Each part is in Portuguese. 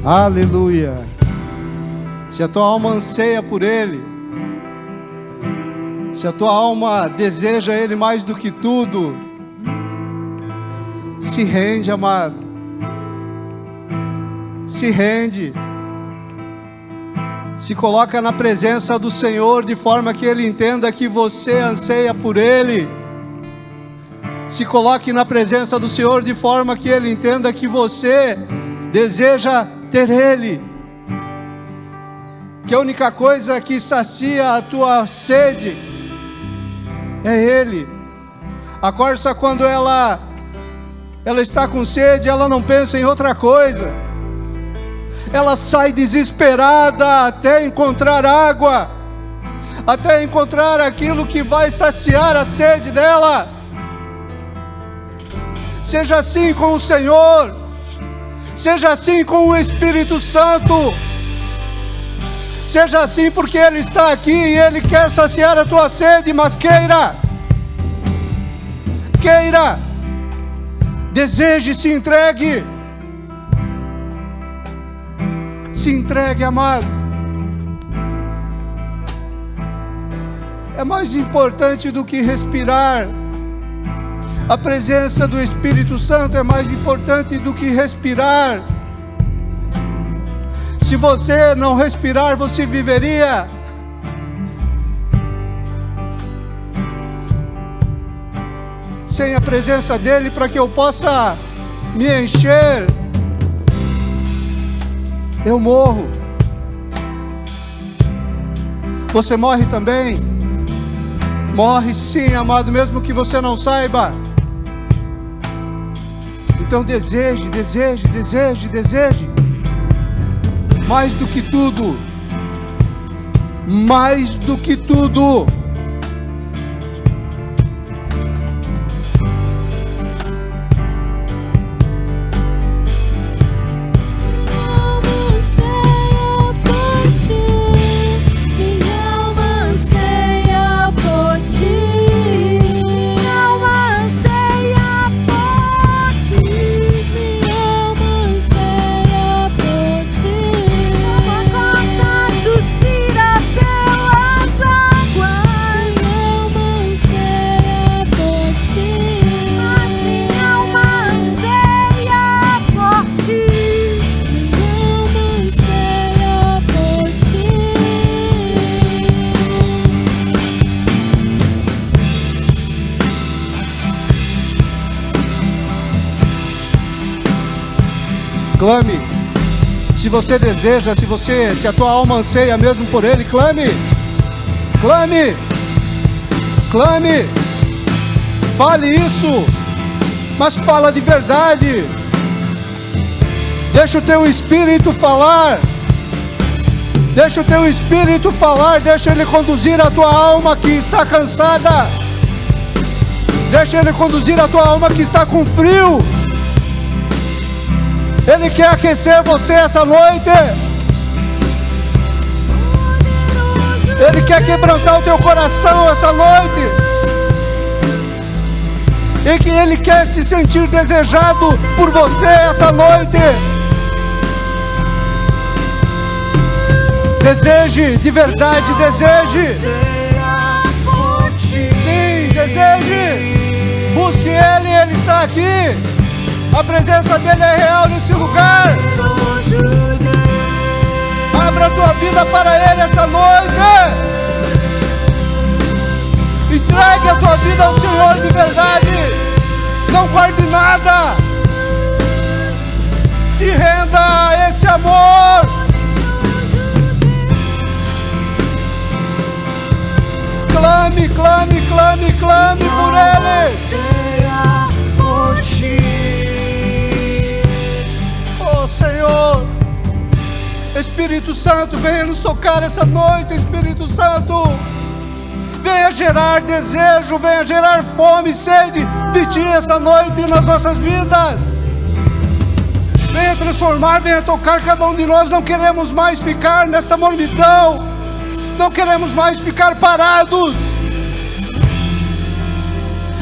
Aleluia. Se a tua alma anseia por Ele, se a tua alma deseja Ele mais do que tudo, se rende, amado. Se rende. Se coloca na presença do Senhor de forma que Ele entenda que você anseia por Ele. Se coloque na presença do Senhor de forma que Ele entenda que você deseja ter Ele. Que a única coisa que sacia a tua sede é Ele. A corça, quando ela está com sede, ela não pensa em outra coisa. Ela sai desesperada até encontrar água, até encontrar aquilo que vai saciar a sede dela. Seja assim com o Senhor, seja assim com o Espírito Santo, seja assim porque Ele está aqui e Ele quer saciar a tua sede, mas queira, deseje, se entregue. Se entregue, amado. É mais importante do que respirar. A presença do Espírito Santo é mais importante do que respirar. Se você não respirar, você viveria. Sem a presença dEle, para que eu possa me encher, eu morro. Você morre também? Morre sim, amado, mesmo que você não saiba. Então deseje. Mais do que tudo. Mais do que tudo. Clame. Se você deseja, se a tua alma anseia mesmo por Ele, clame. Fale isso, mas fala de verdade. Deixa o teu espírito falar. Deixa Ele conduzir a tua alma que está cansada. Deixa Ele conduzir a tua alma que está com frio. Ele quer aquecer você essa noite. Ele quer quebrantar o teu coração essa noite. E que Ele quer se sentir desejado por você essa noite. Deseje, de verdade, deseje. Sim, deseje. Busque Ele, Ele está aqui. A presença dEle é real nesse lugar. Abra a tua vida para Ele essa noite. Entregue a tua vida ao Senhor de verdade. Não guarde nada. Se renda a esse amor. Clame por Ele. Oh Senhor, Espírito Santo, venha nos tocar essa noite. Espírito Santo, venha gerar desejo, venha gerar fome e sede de Ti essa noite nas nossas vidas. Venha transformar, venha tocar cada um de nós. Não queremos mais ficar nesta mornidão, não queremos mais ficar parados.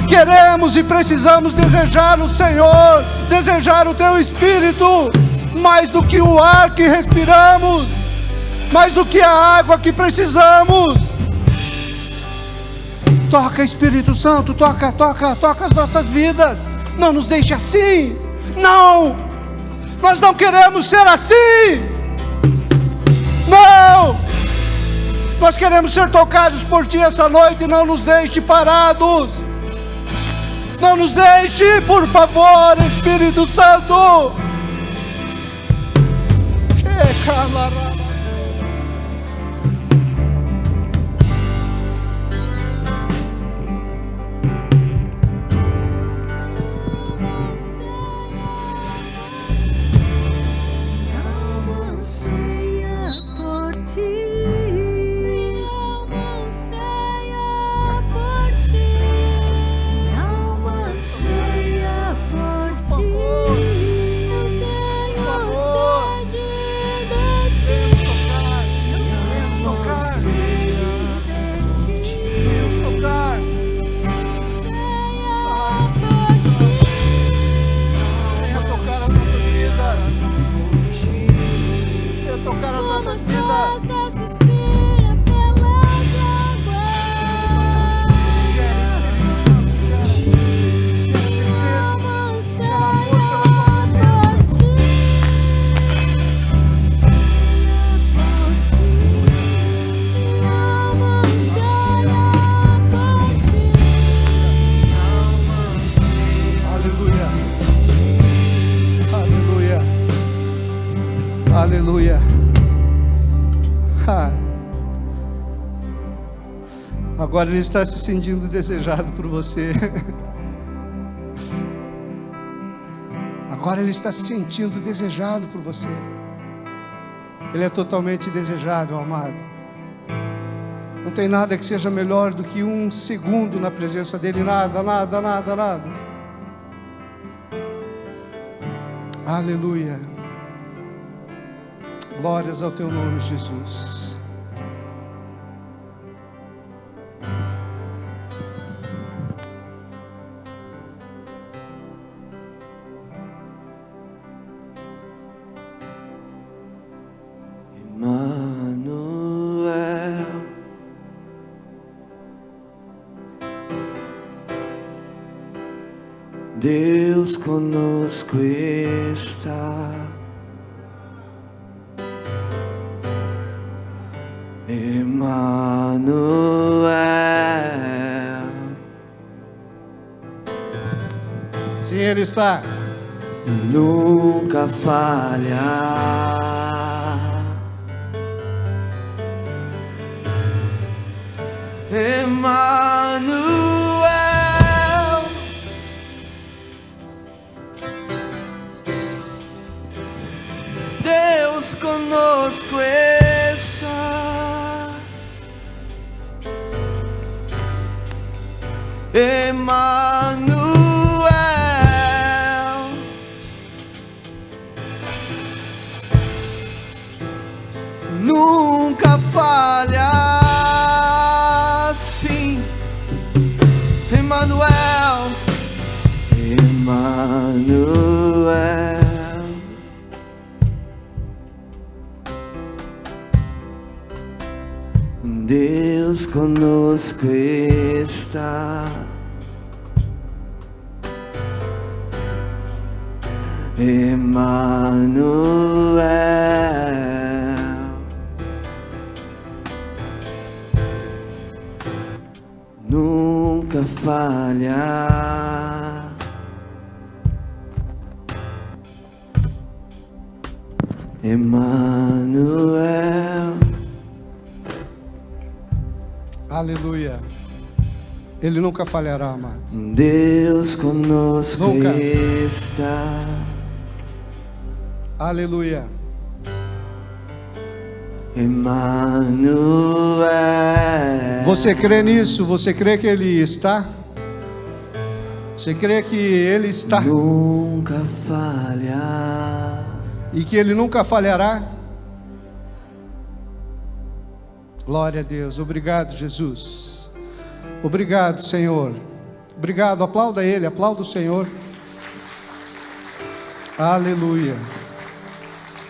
Queremos e precisamos desejar o Senhor, desejar o Teu Espírito mais do que o ar que respiramos, mais do que a água que precisamos. Toca, Espírito Santo, toca as nossas vidas. Não nos deixe assim. Não, nós não queremos ser assim. Não, nós queremos ser tocados por Ti essa noite. Não nos deixe parados. Não nos deixe, por favor, Espírito Santo. Aleluia. Agora Ele está se sentindo desejado por você. Agora Ele está se sentindo desejado por você. Ele é totalmente desejável, amado. Não tem nada que seja melhor do que um segundo na presença dEle. Nada. Aleluia. Glórias ao Teu nome, Jesus. Emmanuel, Deus conosco está. Emmanuel, Sim, Ele está. Nunca falha. Emmanuel, Deus conosco está. Emmanuel, nunca falha. Sim, Emmanuel, Emmanuel, Deus conosco está. Emmanuel, nunca falha. Emmanuel. Aleluia. Ele nunca falhará, amado. Deus conosco Nunca. está. Aleluia. Emmanuel. Você crê nisso? Você crê que Ele está? Você crê que Ele está? Nunca falha. E que Ele nunca falhará? Glória a Deus. Obrigado, Jesus. Obrigado, Senhor. Obrigado. Aplauda Ele, aplauda o Senhor. Aleluia.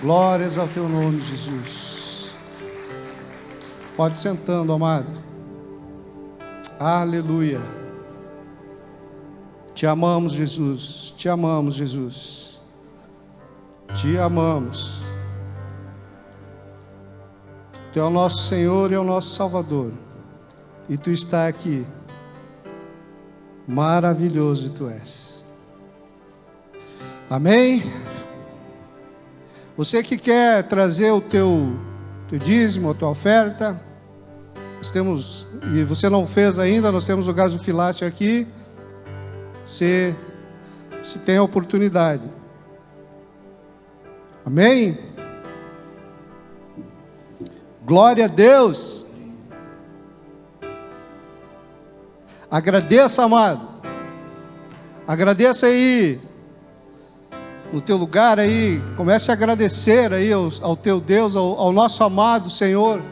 Glórias ao teu nome, Jesus. Pode ir sentando, amado. Aleluia. Te amamos, Jesus. Te amamos, Jesus. Te amamos. Tu é o nosso Senhor e é o nosso Salvador. E tu está aqui. Maravilhoso tu és. Amém? Você que quer trazer o teu dízimo, a tua oferta, nós temos, e você não fez ainda, nós temos o gasofilácio aqui. Se tem a oportunidade. Amém? Glória a Deus. Agradeça, amado. Agradeça aí no teu lugar aí, comece a agradecer aí ao teu Deus, ao nosso amado Senhor.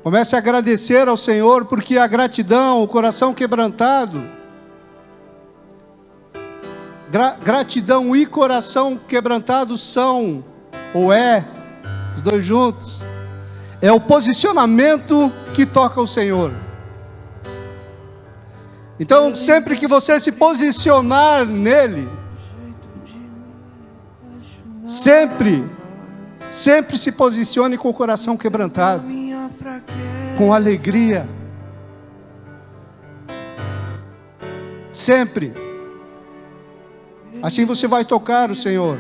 Comece a agradecer ao Senhor, porque a gratidão, o coração quebrantado, gratidão e coração quebrantado são, ou os dois juntos, é o posicionamento que toca o Senhor. Então, sempre que você se posicionar nele, sempre se posicione com o coração quebrantado, com alegria, sempre. Assim você vai tocar o Senhor.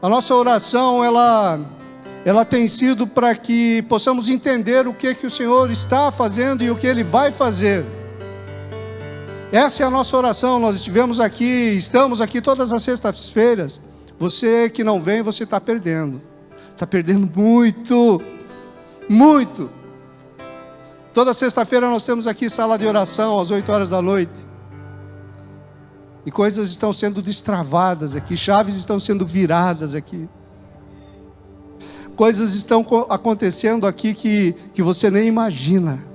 A nossa oração, ela tem sido para que possamos entender o que o Senhor está fazendo e o que Ele vai fazer. Essa é a nossa oração. Nós estamos aqui todas as sextas-feiras. Você que não vem, você está perdendo. Está perdendo muito, muito. Toda sexta-feira nós temos aqui sala de oração às 8 horas da noite. E coisas estão sendo destravadas aqui, chaves estão sendo viradas aqui. Coisas estão acontecendo aqui que você nem imagina.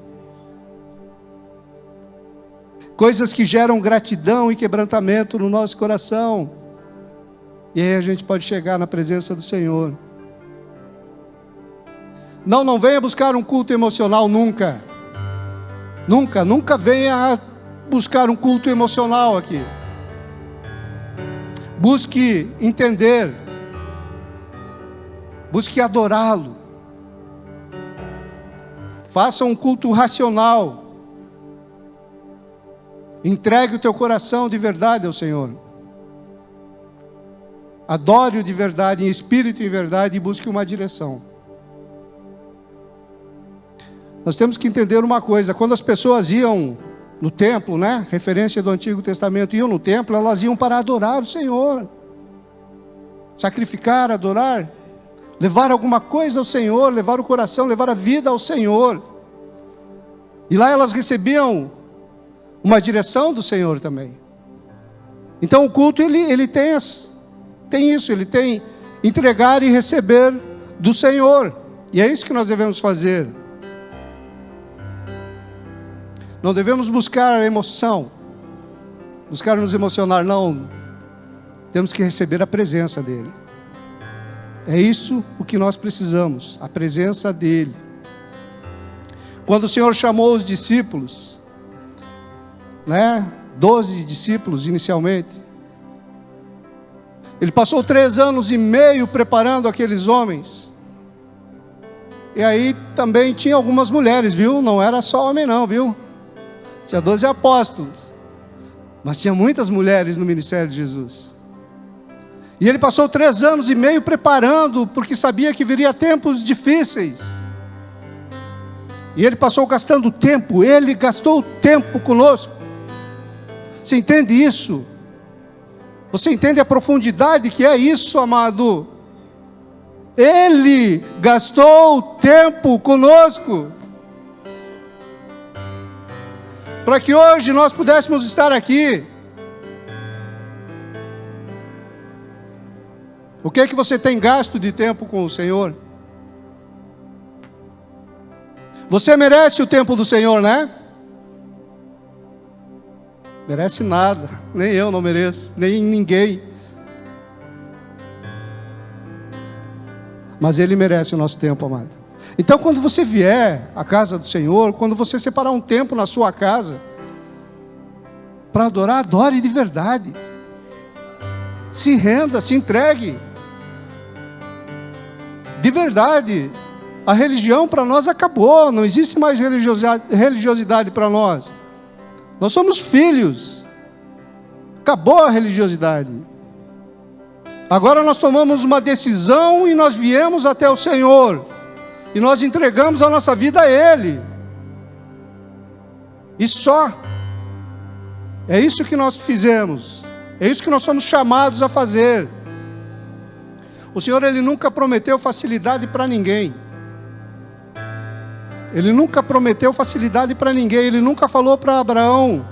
Coisas que geram gratidão e quebrantamento no nosso coração. E aí a gente pode chegar na presença do Senhor. Não venha buscar um culto emocional nunca. Nunca venha buscar um culto emocional aqui. Busque entender. Busque adorá-lo. Faça um culto racional. Entregue o teu coração de verdade ao Senhor. Adore-o de verdade, em espírito e em verdade, e busque uma direção. Nós temos que entender uma coisa: quando as pessoas iam no templo, né? Referência do Antigo Testamento, iam no templo, elas iam para adorar o Senhor. Sacrificar, adorar, levar alguma coisa ao Senhor, levar o coração, levar a vida ao Senhor. E lá elas recebiam uma direção do Senhor também. Então o culto ele tem isso, ele tem entregar e receber do Senhor. E é isso que nós devemos fazer. Não devemos buscar emoção, buscar nos emocionar, não. Temos que receber a presença dEle. É isso o que nós precisamos, a presença dEle. Quando o Senhor chamou os discípulos, 12 discípulos inicialmente, Ele passou 3 anos e meio preparando aqueles homens. E aí também tinha algumas mulheres, viu? Não era só homem não, viu? Tinha 12 apóstolos. Mas tinha muitas mulheres no ministério de Jesus. E ele passou 3 anos e meio preparando, porque sabia que viria tempos difíceis. E ele passou gastando tempo, ele gastou tempo conosco. Você entende isso? Você entende a profundidade que é isso, amado? Ele gastou tempo conosco, para que hoje nós pudéssemos estar aqui. O que é que você tem gasto de tempo com o Senhor? Você merece o tempo do Senhor, né? Merece nada, nem eu não mereço, nem ninguém. mas Ele merece o nosso tempo, amado. Então, quando você vier à casa do Senhor, quando você separar um tempo na sua casa para adorar, adore de verdade. Se renda, se entregue. De verdade, a religião para nós acabou, não existe mais religiosidade para nós. Nós somos filhos. Acabou a religiosidade. Agora nós tomamos uma decisão e nós viemos até o Senhor. E nós entregamos a nossa vida a Ele. E só. É isso que nós fizemos. É isso que nós somos chamados a fazer. O Senhor, Ele nunca prometeu facilidade para ninguém. Ele nunca prometeu facilidade para ninguém. Ele nunca falou para Abraão.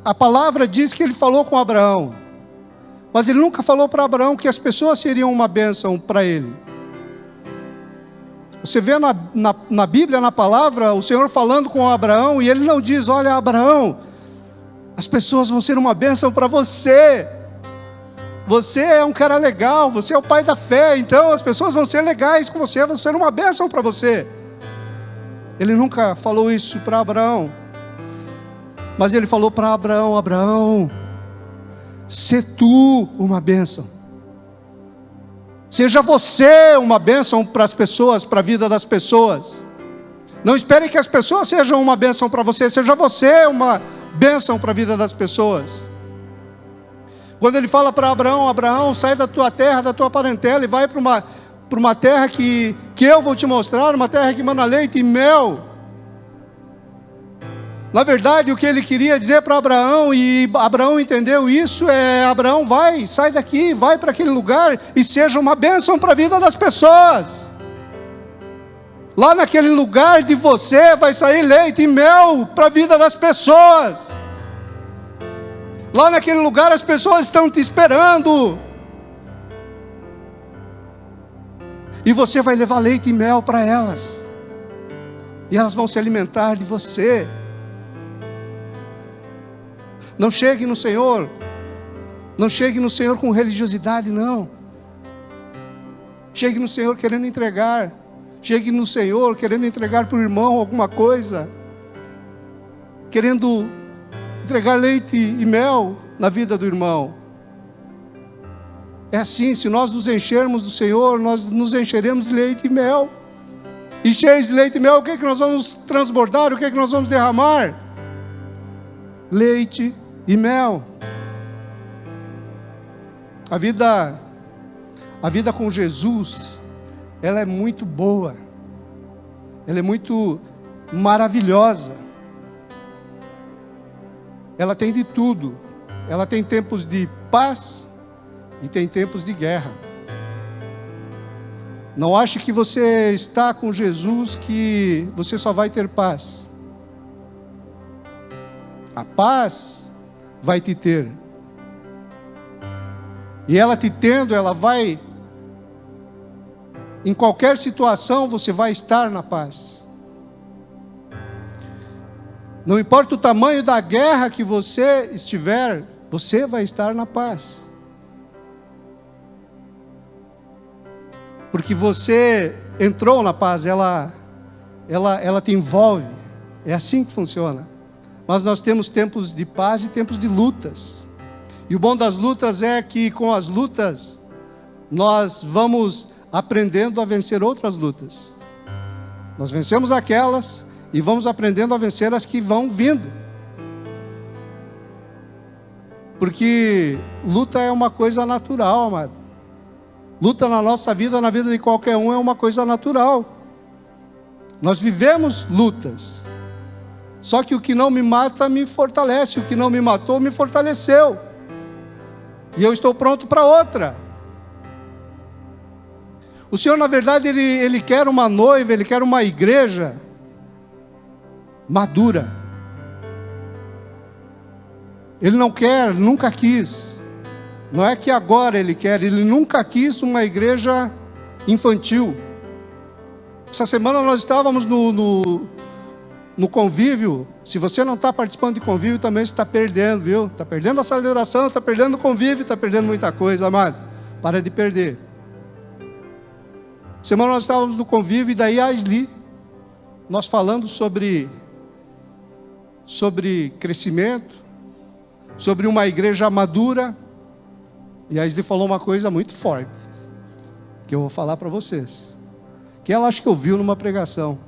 A palavra diz que Ele falou com Abraão. Mas Ele nunca falou para Abraão que as pessoas seriam uma bênção para ele. Você vê na Bíblia, na palavra, o Senhor falando com Abraão, e Ele não diz: olha, Abraão, as pessoas vão ser uma bênção para você. Você é um cara legal, você é o pai da fé, então as pessoas vão ser legais com você, vão ser uma bênção para você. Ele nunca falou isso para Abraão. Mas Ele falou para Abraão: Abraão, sê tu uma bênção. Seja você uma bênção para as pessoas, para a vida das pessoas. Não espere que as pessoas sejam uma bênção para você. Seja você uma bênção para a vida das pessoas. Quando Ele fala para Abraão: Abraão, sai da tua terra, da tua parentela e vai para uma terra que eu vou te mostrar, uma terra que mana leite e mel. Na verdade, o que Ele queria dizer para Abraão, e Abraão entendeu isso, Abraão, vai, sai daqui, vai para aquele lugar e seja uma bênção para a vida das pessoas. Lá naquele lugar de você vai sair leite e mel para a vida das pessoas. Lá naquele lugar as pessoas estão te esperando. E você vai levar leite e mel para elas. E elas vão se alimentar de você. Não chegue no Senhor. Não chegue no Senhor com religiosidade, não. Chegue no Senhor querendo entregar. Chegue no Senhor querendo entregar para o irmão alguma coisa. Querendo entregar leite e mel na vida do irmão. É assim, se nós nos enchermos do Senhor, nós nos encheremos de leite e mel. E cheios de leite e mel, o que é que nós vamos transbordar? O que é que nós vamos derramar? Leite e mel. A vida com Jesus, ela é muito boa. Ela é muito maravilhosa. Ela tem de tudo. Ela tem tempos de paz e tem tempos de guerra. Não ache que você está com Jesus que você só vai ter paz. A paz vai te ter. E ela te tendo, ela vai... Em qualquer situação você vai estar na paz. Não importa o tamanho da guerra que você estiver, você vai estar na paz. Porque você entrou na paz, ela te envolve. É assim que funciona. Mas nós temos tempos de paz e tempos de lutas. E o bom das lutas é que com as lutas nós vamos aprendendo a vencer outras lutas. Nós vencemos aquelas e vamos aprendendo a vencer as que vão vindo. Porque luta é uma coisa natural, amado. Luta na nossa vida, na vida de qualquer um, é uma coisa natural. Nós vivemos lutas. Só que o que não me mata me fortalece, o que não me matou me fortaleceu. E eu estou pronto para outra. O Senhor, na verdade, Ele quer uma noiva, Ele quer uma igreja madura. Ele não quer, nunca quis. Não é que agora Ele quer, Ele nunca quis uma igreja infantil. Essa semana nós estávamos no convívio. Se você não está participando de convívio, também está perdendo, viu? Está perdendo a sala de oração, está perdendo o convívio, está perdendo muita coisa, amado. Para de perder. Semana nós estávamos no convívio e daí a Aisli, nós falando sobre crescimento, sobre uma igreja madura, e a Aisli falou uma coisa muito forte, que eu vou falar para vocês, que ela acho que ouviu numa pregação.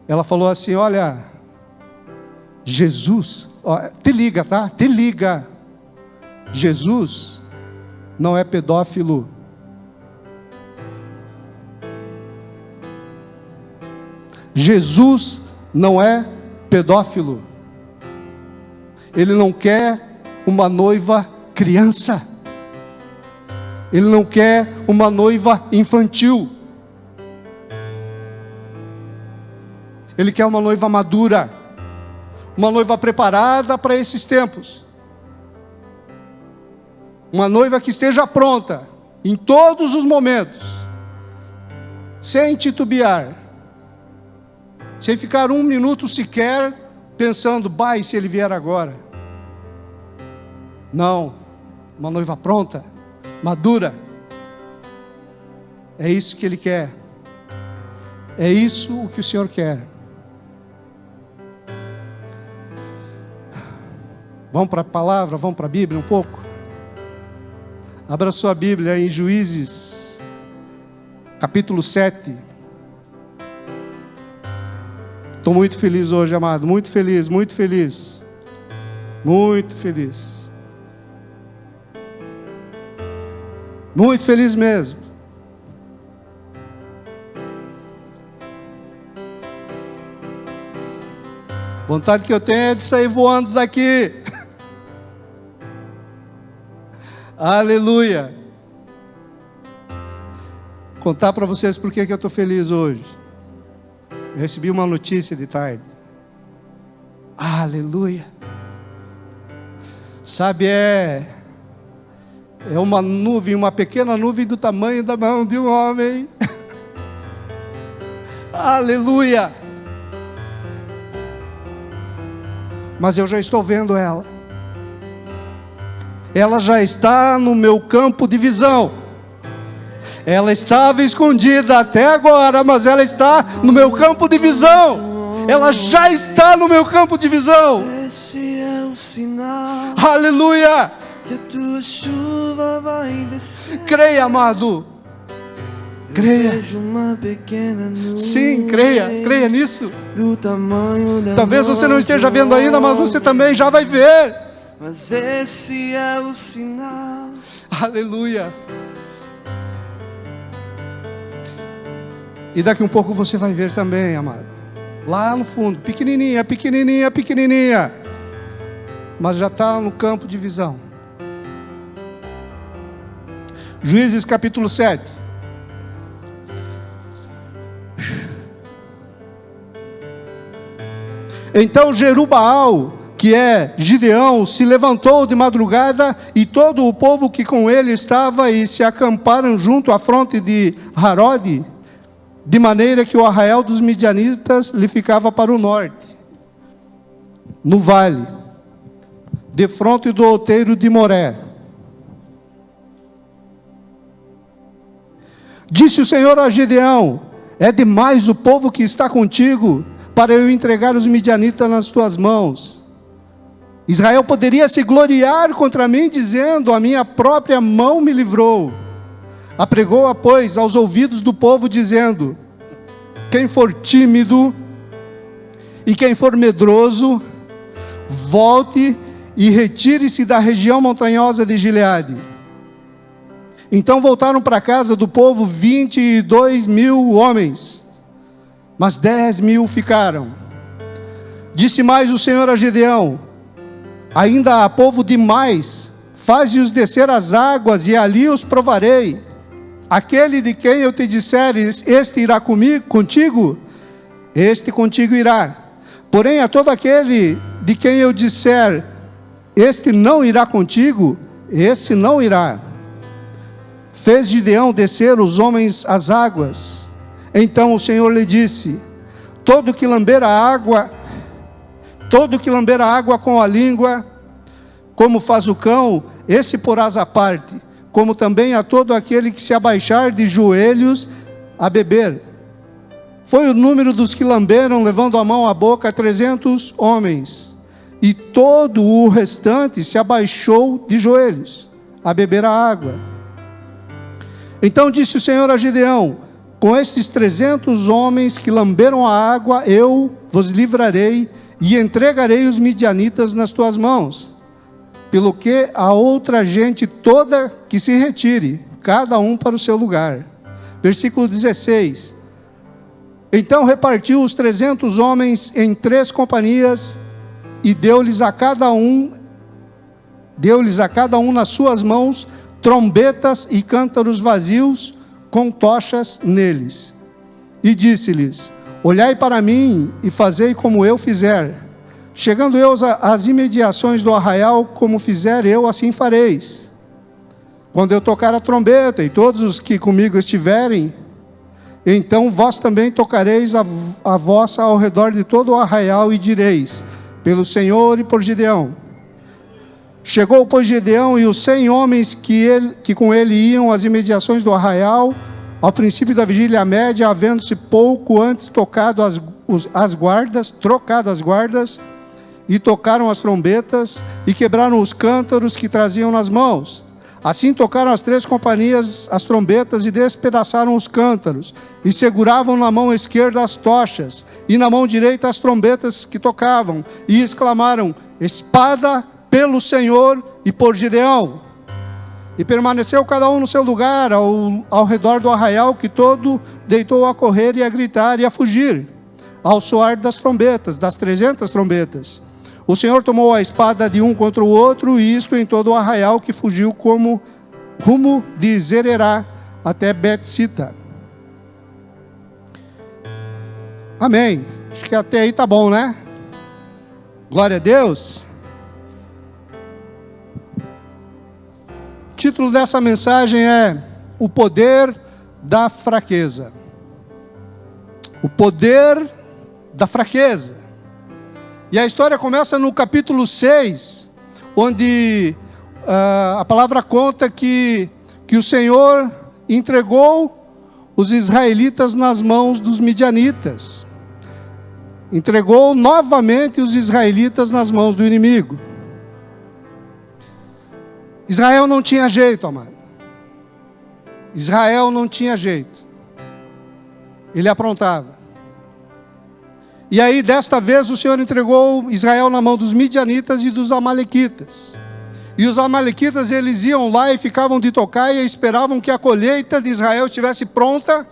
Ela falou assim: olha, Jesus, ó, te liga, tá? Te liga. Jesus não é pedófilo. Jesus não é pedófilo. Ele não quer uma noiva criança. Ele não quer uma noiva infantil. Ele quer uma noiva madura, uma noiva preparada para esses tempos, uma noiva que esteja pronta em todos os momentos, sem titubear, sem ficar um minuto sequer pensando: vai, se ele vier agora. Não, uma noiva pronta, madura. É isso que ele quer. É isso o que o Senhor quer. Vamos para a palavra, vamos para a Bíblia um pouco? Abra sua Bíblia em Juízes, capítulo 7. Estou muito feliz hoje, amado, muito feliz, muito feliz. Muito feliz. Muito feliz mesmo. Vontade que eu tenho é de sair voando daqui. Aleluia. Contar para vocês por que eu estou feliz hoje. Eu recebi uma notícia de tarde. Aleluia. Sabe, é uma nuvem, uma pequena nuvem do tamanho da mão de um homem. Aleluia. Mas eu já estou vendo ela. Ela já está no meu campo de visão. Ela estava escondida até agora, mas ela está no meu campo de visão. Ela já está no meu campo de visão. Esse é o sinal. Aleluia. Que a tua chuva vai descer. Creia, amado. Creia. Vejo uma pequena nuvem. Sim, creia nisso. Do tamanho da Talvez você não mão esteja de um vendo ainda, mas você homem. também já vai ver. Mas esse é o sinal. Aleluia. E daqui um pouco você vai ver também, amado. Lá no fundo, pequenininha, pequenininha, pequenininha. Mas já está no campo de visão. Juízes capítulo 7. Então Jerubaal, que é Gideão, se levantou de madrugada, e todo o povo que com ele estava, e se acamparam junto à fronte de Harode, de maneira que o arraial dos midianitas lhe ficava para o norte, no vale, defronte do outeiro de Moré. Disse o Senhor a Gideão: é demais o povo que está contigo, para eu entregar os midianitas nas tuas mãos. Israel poderia se gloriar contra mim, dizendo: a minha própria mão me livrou. Apregou-a, pois, aos ouvidos do povo, dizendo: quem for tímido e quem for medroso, volte e retire-se da região montanhosa de Gileade. Então voltaram para a casa do povo 22.000 homens, mas 10.000 ficaram. Disse mais o Senhor a Gideão: ainda há povo demais, faze-os descer as águas, e ali os provarei. Aquele de quem eu te disser, este irá contigo, este contigo irá. Porém, a todo aquele de quem eu disser, este não irá contigo, esse não irá. Fez Gideão descer os homens às águas. Então o Senhor lhe disse: todo que lamber a água com a língua, como faz o cão, esse porás à parte. como também a todo aquele que se abaixar de joelhos a beber. Foi o número dos que lamberam, levando a mão à boca, 300 homens. E todo o restante se abaixou de joelhos a beber a água. Então disse o Senhor a Gideão: com esses 300 homens que lamberam a água, eu vos livrarei e entregarei os midianitas nas tuas mãos. Pelo que a outra gente toda que se retire, cada um para o seu lugar. Versículo 16. Então repartiu os 300 homens em 3 companhias e deu-lhes a cada um nas suas mãos trombetas e cântaros vazios com tochas neles. E disse-lhes: olhai para mim e fazei como eu fizer. Chegando eu às imediações do arraial, como fizer eu, assim fareis. Quando eu tocar a trombeta, e todos os que comigo estiverem, então vós também tocareis a vossa ao redor de todo o arraial, e direis: pelo Senhor e por Gideão. Chegou, pois, Gideão e os 100 homens que com ele iam às imediações do arraial, ao princípio da vigília média, havendo-se pouco antes trocado as guardas, e tocaram as trombetas, e quebraram os cântaros que traziam nas mãos. Assim tocaram as 3 companhias as trombetas, e despedaçaram os cântaros, e seguravam na mão esquerda as tochas, e na mão direita as trombetas que tocavam, e exclamaram: espada pelo Senhor e por Gideão. E permaneceu cada um no seu lugar, ao redor do arraial, que todo deitou a correr e a gritar e a fugir, ao soar das trombetas, das 300 trombetas. O Senhor tomou a espada de um contra o outro, e isto em todo o arraial, que fugiu como rumo de Zererá até Bet-sita. Amém. Acho que até aí tá bom, né? Glória a Deus. O título dessa mensagem é O Poder da Fraqueza. O poder da fraqueza. E a história começa no capítulo 6, onde a palavra conta que o Senhor entregou os israelitas nas mãos dos midianitas. Entregou novamente os israelitas nas mãos do inimigo. Israel não tinha jeito, amado. Israel não tinha jeito. Ele aprontava. E aí, desta vez, o Senhor entregou Israel na mão dos midianitas e dos amalequitas. E os amalequitas, eles iam lá e ficavam de tocaia e esperavam que a colheita de Israel estivesse pronta,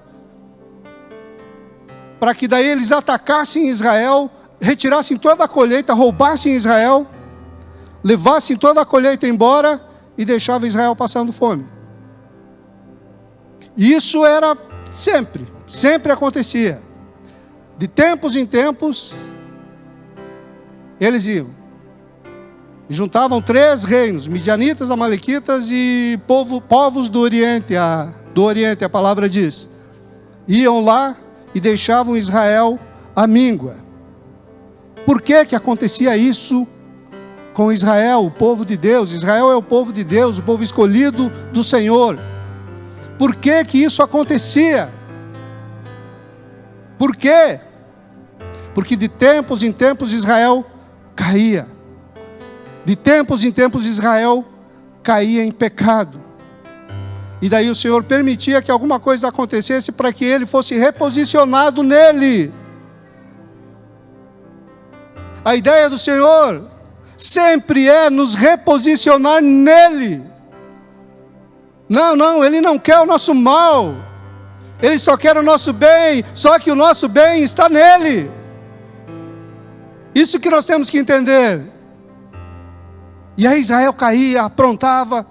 para que daí eles atacassem Israel, retirassem toda a colheita, roubassem Israel, levassem toda a colheita embora e deixavam Israel passando fome. E isso era sempre acontecia. De tempos em tempos, eles iam. E juntavam 3 reinos, midianitas, amalequitas e povos do Oriente. A palavra diz. Iam lá e deixavam Israel à míngua. Por que acontecia isso com Israel, o povo de Deus? Israel é o povo de Deus, o povo escolhido do Senhor. Por que isso acontecia? Por quê? Porque de tempos em tempos Israel caía. De tempos em tempos Israel caía em pecado. E daí o Senhor permitia que alguma coisa acontecesse para que ele fosse reposicionado nele. A ideia do Senhor sempre é nos reposicionar nele. Não, Ele não quer o nosso mal. Ele só quer o nosso bem, só que o nosso bem está nele. Isso que nós temos que entender. E aí Israel caía, aprontava,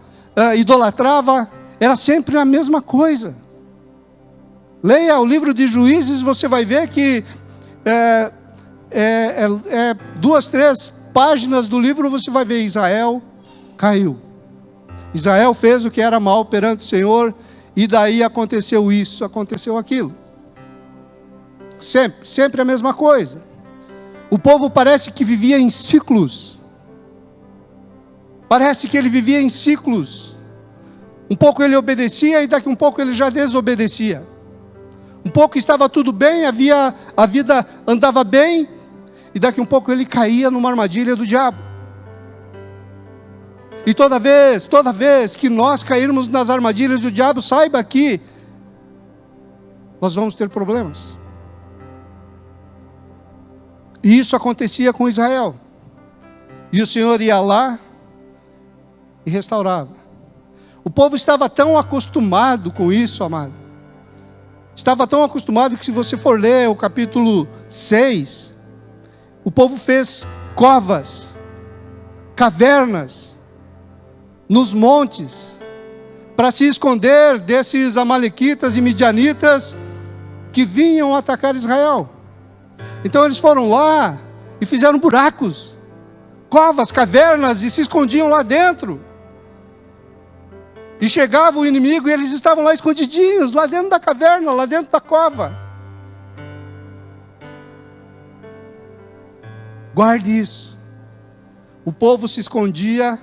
idolatrava, era sempre a mesma coisa. Leia o livro de Juízes, você vai ver que 2, 3 páginas do livro, você vai ver Israel caiu. Israel fez o que era mal perante o Senhor, e daí aconteceu isso, aconteceu aquilo. Sempre a mesma coisa. O povo parece que vivia em ciclos. Parece que ele vivia em ciclos. Um pouco ele obedecia e daqui um pouco ele já desobedecia. Um pouco estava tudo bem, a vida andava bem, e daqui um pouco ele caía numa armadilha do diabo. E toda vez que nós cairmos nas armadilhas do diabo, saiba que nós vamos ter problemas. E isso acontecia com Israel. E o Senhor ia lá e restaurava. O povo estava tão acostumado com isso, amado. Estava tão acostumado que, se você for ler o capítulo 6, o povo fez covas, cavernas, nos montes, para se esconder desses amalequitas e midianitas que vinham atacar Israel. Então eles foram lá e fizeram buracos, covas, cavernas, e se escondiam lá dentro. E chegava o inimigo e eles estavam lá escondidinhos, lá dentro da caverna, lá dentro da cova. Guarde isso. O povo se escondia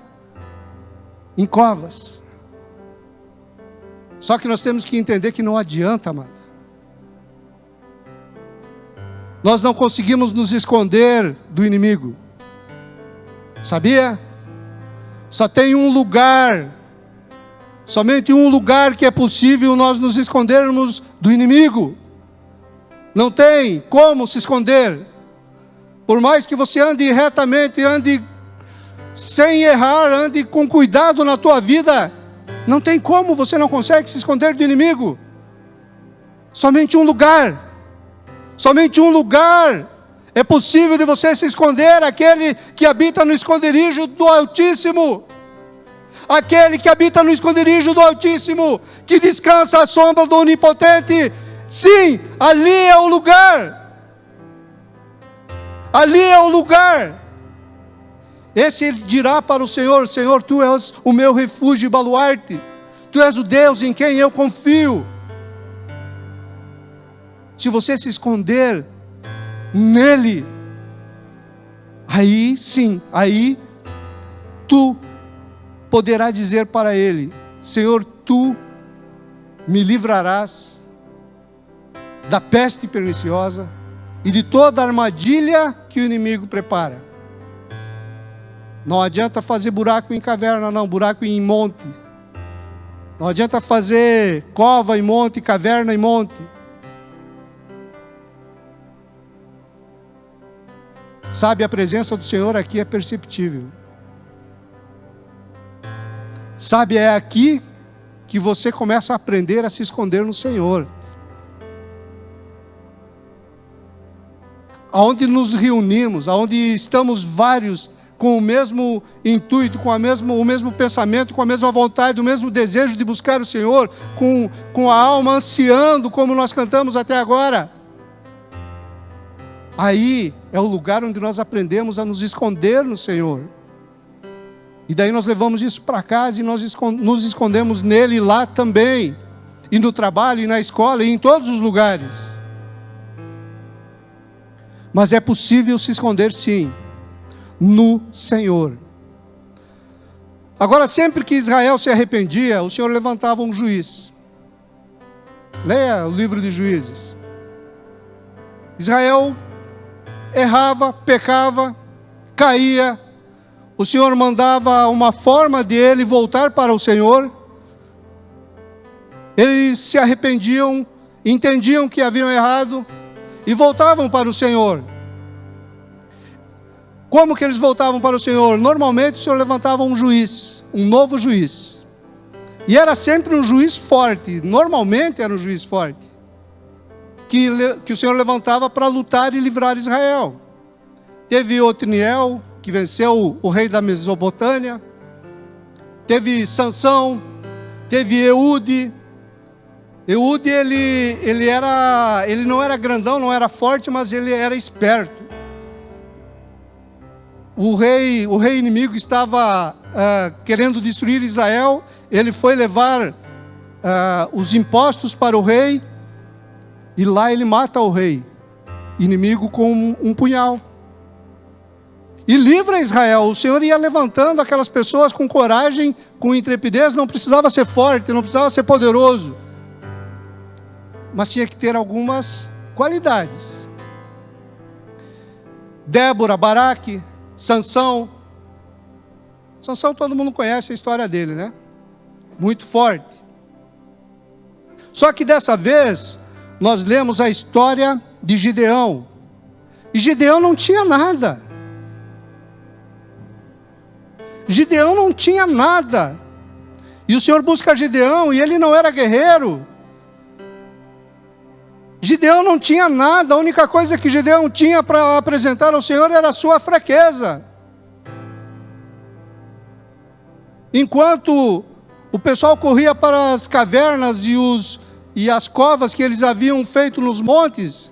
em covas. Só que nós temos que entender que não adianta, amado. Nós não conseguimos nos esconder do inimigo. Sabia? Só tem um lugar, somente um lugar que é possível nós nos escondermos do inimigo. Não tem como se esconder. Por mais que você ande retamente, ande sem errar, ande com cuidado na tua vida, não tem como, você não consegue se esconder do inimigo. Somente um lugar é possível de você se esconder, aquele que habita no esconderijo do Altíssimo. Aquele que habita no esconderijo do Altíssimo, que descansa à sombra do Onipotente. Sim, ali é o lugar. Ali é o lugar. Esse ele dirá para o Senhor: Senhor, Tu és o meu refúgio e baluarte. Tu és o Deus em quem eu confio. Se você se esconder nele, aí sim, aí tu poderá dizer para ele: Senhor, Tu me livrarás da peste perniciosa e de toda armadilha que o inimigo prepara. Não adianta fazer buraco em caverna, não, buraco em monte. Não adianta fazer cova em monte, caverna em monte. Sabe, a presença do Senhor aqui é perceptível. Sabe, é aqui que você começa a aprender a se esconder no Senhor. Aonde nos reunimos, aonde estamos vários com o mesmo intuito, com o mesmo pensamento, com a mesma vontade, o mesmo desejo de buscar o Senhor, com a alma ansiando, como nós cantamos até agora. Aí é o lugar onde nós aprendemos a nos esconder no Senhor. E daí nós levamos isso para casa e nós nos escondemos nele lá também. E no trabalho, e na escola, e em todos os lugares. Mas é possível se esconder sim, no Senhor. Agora, sempre que Israel se arrependia, o Senhor levantava um juiz. Leia o livro de Juízes. Israel errava, pecava, caía. O Senhor mandava uma forma de ele voltar para o Senhor. Eles se arrependiam, entendiam que haviam errado e voltavam para o Senhor. Como que eles voltavam para o Senhor? Normalmente o Senhor levantava um juiz, um novo juiz. E era sempre um juiz forte, normalmente era um juiz forte. Que o Senhor levantava para lutar e livrar Israel. Teve Otniel, que venceu o rei da Mesopotâmia. Teve Sansão. Teve Eude. Eude, ele não era grandão, não era forte, mas ele era esperto. O rei inimigo estava querendo destruir Israel. Ele foi levar os impostos para o rei. E lá ele mata o rei inimigo com um punhal. e livra Israel. O Senhor ia levantando aquelas pessoas com coragem, com intrepidez. Não precisava ser forte, não precisava ser poderoso, mas tinha que ter algumas qualidades. Débora, Baraque, Sansão. Sansão, todo mundo conhece a história dele, né? Muito forte. Só que dessa vez nós lemos a história de Gideão. E Gideão não tinha nada. Gideão não tinha nada. E o Senhor busca Gideão e ele não era guerreiro. Gideão não tinha nada. A única coisa que Gideão tinha para apresentar ao Senhor era a sua fraqueza. Enquanto o pessoal corria para as cavernas e as covas que eles haviam feito nos montes,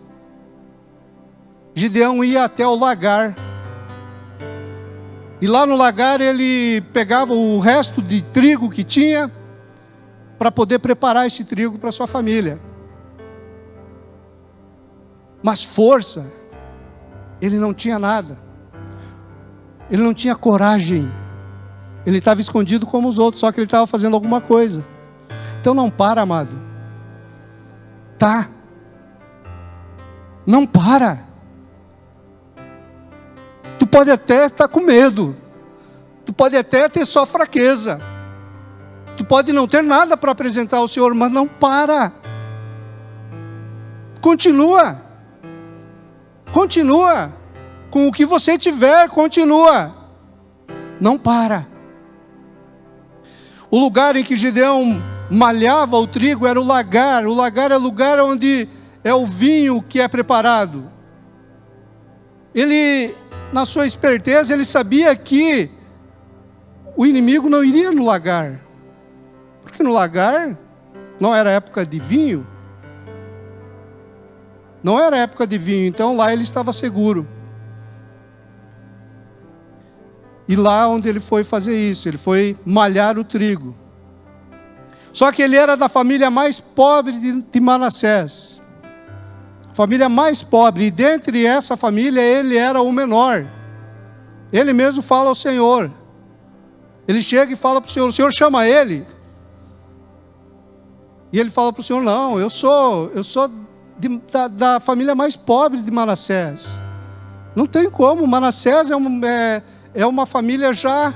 Gideão ia até o lagar. E lá no lagar ele pegava o resto de trigo que tinha para poder preparar esse trigo para sua família. Mas força, ele não tinha nada. Ele não tinha coragem. Ele estava escondido como os outros, só que ele estava fazendo alguma coisa. Então não para, amado. Tá? Não para. Tu pode até estar com medo. Tu pode até ter só fraqueza. Tu pode não ter nada para apresentar ao Senhor, mas não para. Continua. Continua. Com o que você tiver, continua. Não para. O lugar em que Gideão malhava o trigo era o lagar. O lagar é o lugar onde é o vinho que é preparado. Ele, na sua esperteza, ele sabia que o inimigo não iria no lagar. Porque no lagar não era época de vinho. Não era época de vinho, então lá ele estava seguro. E lá onde ele foi fazer isso, ele foi malhar o trigo. Só que ele era da família mais pobre de Manassés. Família mais pobre, e dentre essa família ele era o menor. Ele mesmo fala ao Senhor. Ele chega e fala para o Senhor chama ele. E ele fala para o Senhor, não, eu sou da família mais pobre de Manassés. Não tem como, Manassés é uma família já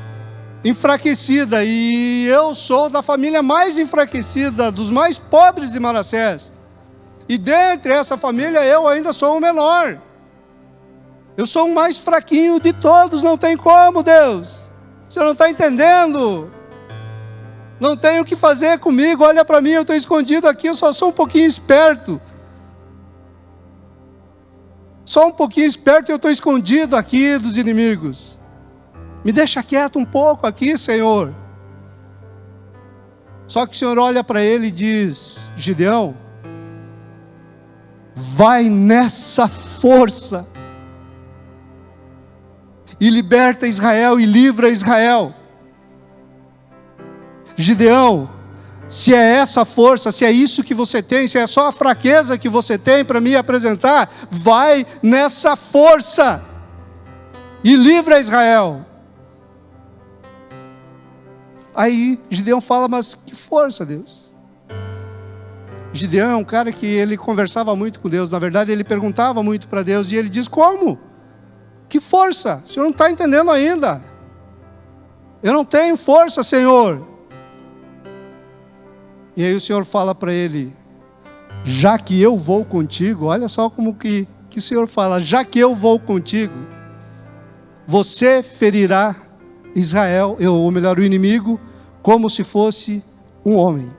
enfraquecida, e eu sou da família mais enfraquecida, dos mais pobres de Manassés. E dentre essa família eu ainda sou o menor. Eu sou o mais fraquinho de todos, não tem como, Deus. Você não está entendendo. Não tem o que fazer comigo, olha para mim, eu estou escondido aqui, eu só sou um pouquinho esperto. Só um pouquinho esperto e eu estou escondido aqui dos inimigos. Me deixa quieto um pouco aqui, Senhor. Só que o Senhor olha para ele e diz, Gideão, vai nessa força e liberta Israel e livra Israel. Gideão, se é essa força, se é isso que você tem, se é só a fraqueza que você tem para me apresentar, vai nessa força e livra Israel. Aí Gideão fala, mas que força, Deus? Gideão é um cara que ele conversava muito com Deus, na verdade ele perguntava muito para Deus, e ele diz, como? Que força? O Senhor não está entendendo ainda. Eu não tenho força, Senhor. E aí o Senhor fala para ele, já que eu vou contigo, olha só como que o Senhor fala, já que eu vou contigo, você ferirá Israel, ou melhor, o inimigo, como se fosse um homem.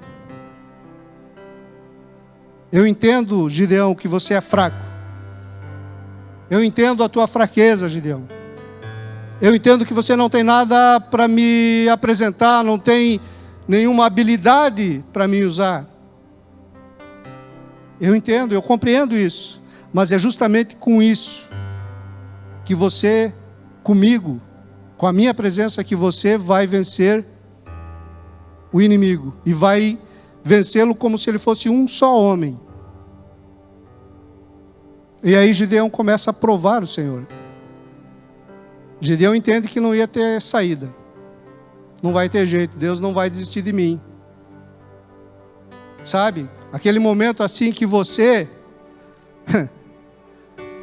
Eu entendo, Gideão, que você é fraco. Eu entendo a tua fraqueza, Gideão. Eu entendo que você não tem nada para me apresentar, não tem nenhuma habilidade para me usar. Eu entendo, eu compreendo isso. Mas é justamente com isso que você, comigo, com a minha presença, que você vai vencer o inimigo. E vai vencê-lo como se ele fosse um só homem. E aí Gideão começa a provar o Senhor. Gideão entende que não ia ter saída. Não vai ter jeito, Deus não vai desistir de mim. Sabe? Aquele momento assim que você...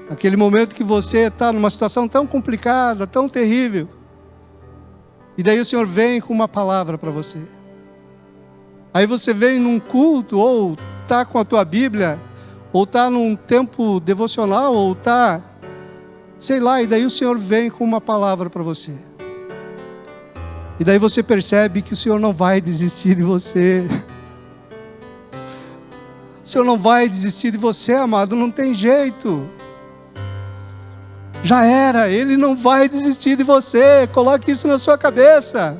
aquele momento que você está numa situação tão complicada, tão terrível. E daí o Senhor vem com uma palavra para você. Aí você vem num culto, ou está com a tua Bíblia, ou está num tempo devocional, ou está, sei lá, e daí o Senhor vem com uma palavra para você. E daí você percebe que o Senhor não vai desistir de você. O Senhor não vai desistir de você, amado, não tem jeito. Já era, Ele não vai desistir de você. Coloque isso na sua cabeça.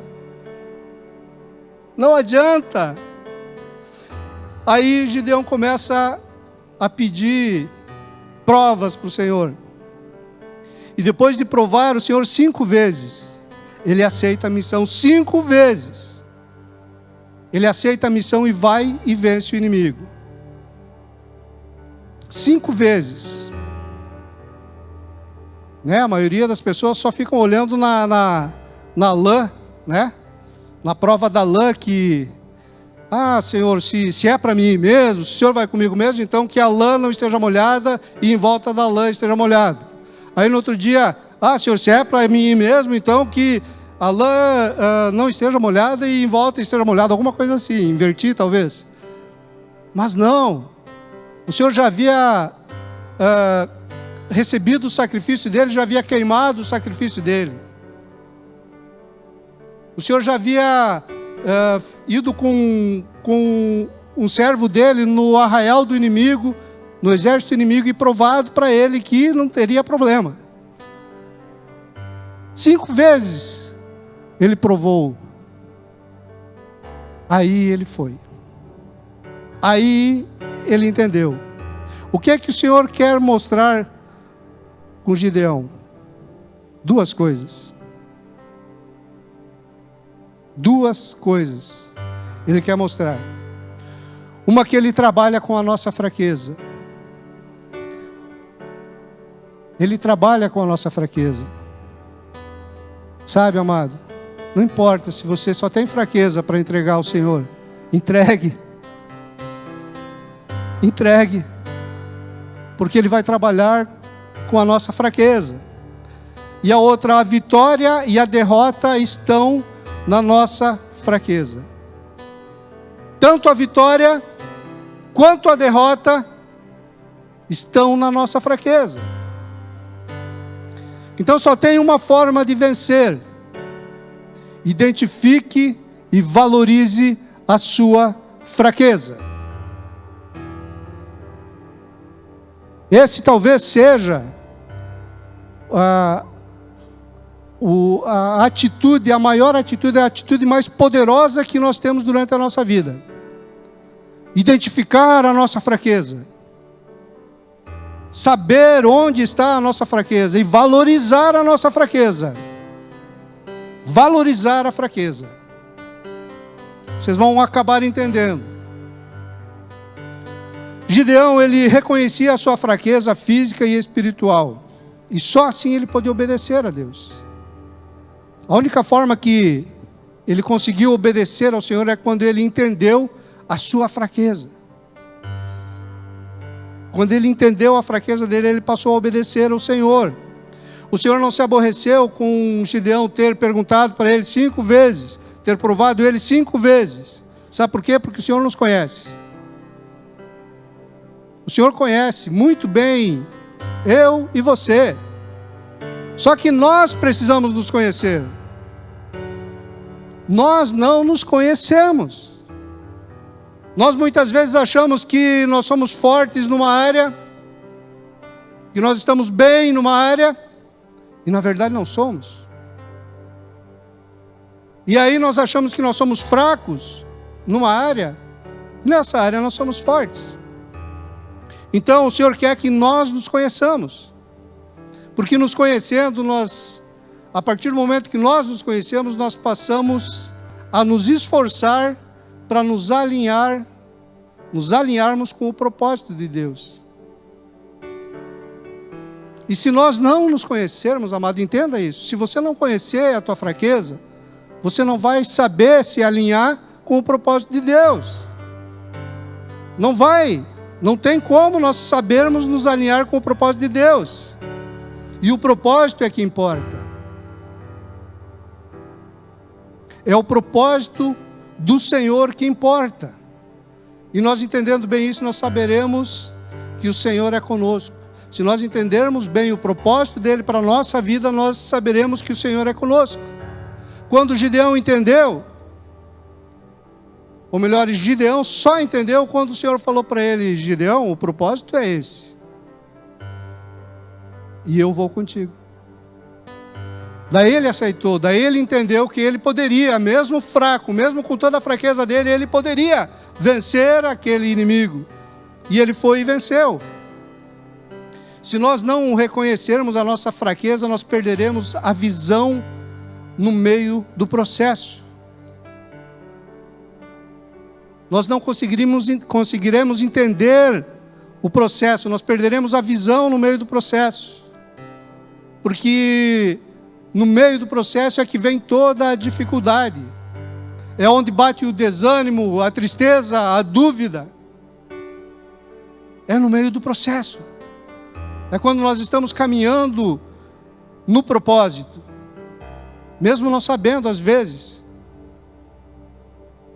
Não adianta. Aí Gideão começa a pedir provas para o Senhor. E depois de provar o Senhor 5 vezes, ele aceita a missão 5 vezes. Ele aceita a missão e vai e vence o inimigo. 5 vezes. Né? A maioria das pessoas só ficam olhando na lã, né? Na prova da lã que... Ah, Senhor, se é para mim mesmo, se o Senhor vai comigo mesmo, então que a lã não esteja molhada e em volta da lã esteja molhado. Aí no outro dia, ah, Senhor, se é para mim mesmo, então que a lã não esteja molhada e em volta esteja molhada. Alguma coisa assim, inverti talvez. Mas não. O Senhor já havia recebido o sacrifício dele, já havia queimado o sacrifício dele. O Senhor já havia ido com um servo dele no arraial do inimigo, no exército inimigo, e provado para ele que não teria problema. 5 vezes ele provou. Aí ele foi. Aí ele entendeu. O que é que o Senhor quer mostrar com Gideão? 2 coisas. 2 coisas ele quer mostrar. Uma, que ele trabalha com a nossa fraqueza. Ele trabalha com a nossa fraqueza. Sabe, amado, não importa se você só tem fraqueza para entregar ao Senhor. Entregue. Entregue. Porque Ele vai trabalhar com a nossa fraqueza. E a outra, a vitória e a derrota estão na nossa fraqueza. Tanto a vitória quanto a derrota estão na nossa fraqueza. Então só tem uma forma de vencer. Identifique e valorize a sua fraqueza. Esse talvez seja a atitude, a maior atitude, a atitude mais poderosa que nós temos durante a nossa vida. Identificar a nossa fraqueza. Saber onde está a nossa fraqueza e valorizar a nossa fraqueza. Valorizar a fraqueza. Vocês vão acabar entendendo. Gideão, ele reconhecia a sua fraqueza física e espiritual. E só assim ele podia obedecer a Deus. A única forma que ele conseguiu obedecer ao Senhor é quando ele entendeu a sua fraqueza. Quando ele entendeu a fraqueza dele, ele passou a obedecer ao Senhor. O Senhor não se aborreceu com Gideão ter perguntado para ele 5 vezes, ter provado ele 5 vezes. Sabe por quê? Porque o Senhor nos conhece. O Senhor conhece muito bem eu e você. Só que nós precisamos nos conhecer. Nós não nos conhecemos. Nós muitas vezes achamos que nós somos fortes numa área, que nós estamos bem numa área, e na verdade não somos. E aí nós achamos que nós somos fracos numa área, e nessa área nós somos fortes. Então o Senhor quer que nós nos conheçamos, porque nos conhecendo, a partir do momento que nós nos conhecemos, nós passamos a nos esforçar para nos alinharmos com o propósito de Deus. E se nós não nos conhecermos, amado, entenda isso. Se você não conhecer a tua fraqueza, você não vai saber se alinhar com o propósito de Deus. Não vai. Não tem como nós sabermos nos alinhar com o propósito de Deus. E o propósito é que importa. É o propósito do Senhor que importa. E nós entendendo bem isso, nós saberemos que o Senhor é conosco. Se nós entendermos bem o propósito dele para a nossa vida, nós saberemos que o Senhor é conosco. Quando Gideão entendeu, ou melhor, Gideão só entendeu quando o Senhor falou para ele: Gideão, o propósito é esse. E eu vou contigo. Daí ele aceitou, daí ele entendeu que ele poderia, mesmo fraco, mesmo com toda a fraqueza dele, ele poderia vencer aquele inimigo. E ele foi e venceu. Se nós não reconhecermos a nossa fraqueza, nós perderemos a visão no meio do processo. Nós não conseguiremos entender o processo, nós perderemos a visão no meio do processo. Porque no meio do processo é que vem toda a dificuldade. É onde bate o desânimo, a tristeza, a dúvida. É no meio do processo. É quando nós estamos caminhando no propósito, mesmo não sabendo às vezes.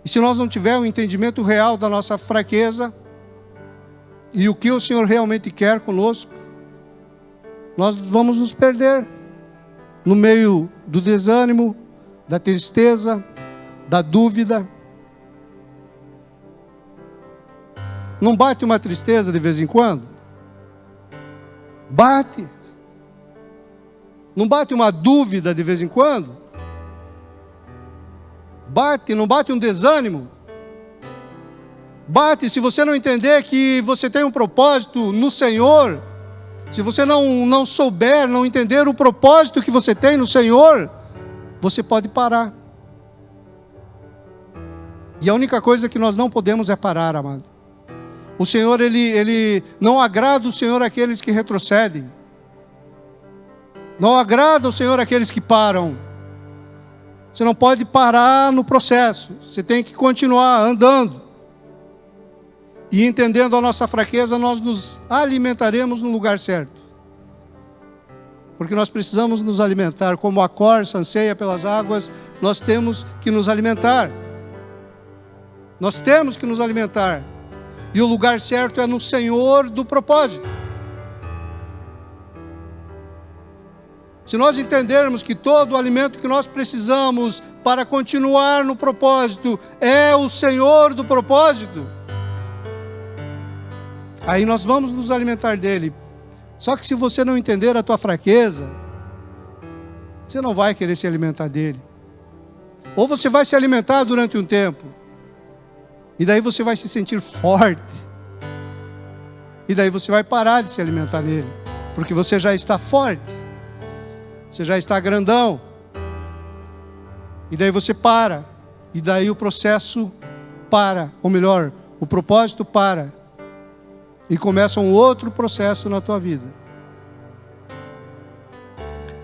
E se nós não tivermos um entendimento real da nossa fraqueza e o que o Senhor realmente quer conosco, nós vamos nos perder no meio do desânimo, da tristeza, da dúvida. Não bate uma tristeza de vez em quando? Bate. Não bate uma dúvida de vez em quando? Bate, não bate um desânimo? Bate se você não entender que você tem um propósito no Senhor. Se você não souber, não entender o propósito que você tem no Senhor, você pode parar. E a única coisa que nós não podemos é parar, amado. O Senhor, Ele não agrada o Senhor aqueles que retrocedem. Não agrada o Senhor aqueles que param. Você não pode parar no processo. Você tem que continuar andando. E entendendo a nossa fraqueza, nós nos alimentaremos no lugar certo. Porque nós precisamos nos alimentar. Como a corça anseia pelas águas, nós temos que nos alimentar. Nós temos que nos alimentar. E o lugar certo é no Senhor do propósito. Se nós entendermos que todo o alimento que nós precisamos para continuar no propósito é o Senhor do propósito, aí nós vamos nos alimentar dele. Só que se você não entender a tua fraqueza, você não vai querer se alimentar dele. Ou você vai se alimentar durante um tempo, e daí você vai se sentir forte. E daí você vai parar de se alimentar nele. Porque você já está forte. Você já está grandão. E daí você para. E daí o processo para. Ou melhor, o propósito para. E começa um outro processo na tua vida.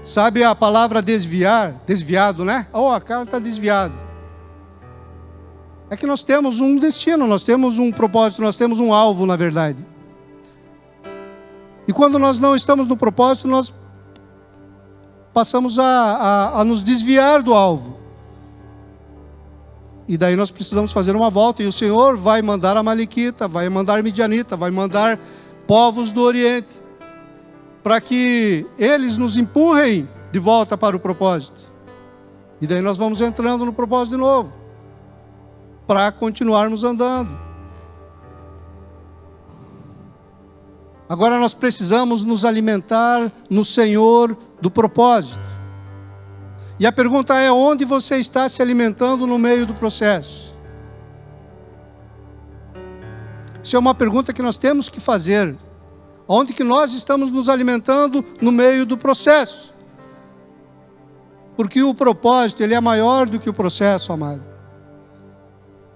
Sabe a palavra desviar? Desviado, né? Oh, a cara está desviado. É que nós temos um destino, nós temos um propósito, nós temos um alvo, na verdade. E quando nós não estamos no propósito, nós passamos a nos desviar do alvo. E daí nós precisamos fazer uma volta. E o Senhor vai mandar a Amalequita, vai mandar Midianita, vai mandar povos do Oriente, para que eles nos empurrem de volta para o propósito. E daí nós vamos entrando no propósito de novo, para continuarmos andando. Agora nós precisamos nos alimentar no Senhor do propósito. E a pergunta é: onde você está se alimentando no meio do processo? Isso é uma pergunta que nós temos que fazer. Onde que nós estamos nos alimentando no meio do processo? Porque o propósito, ele é maior do que o processo, amado.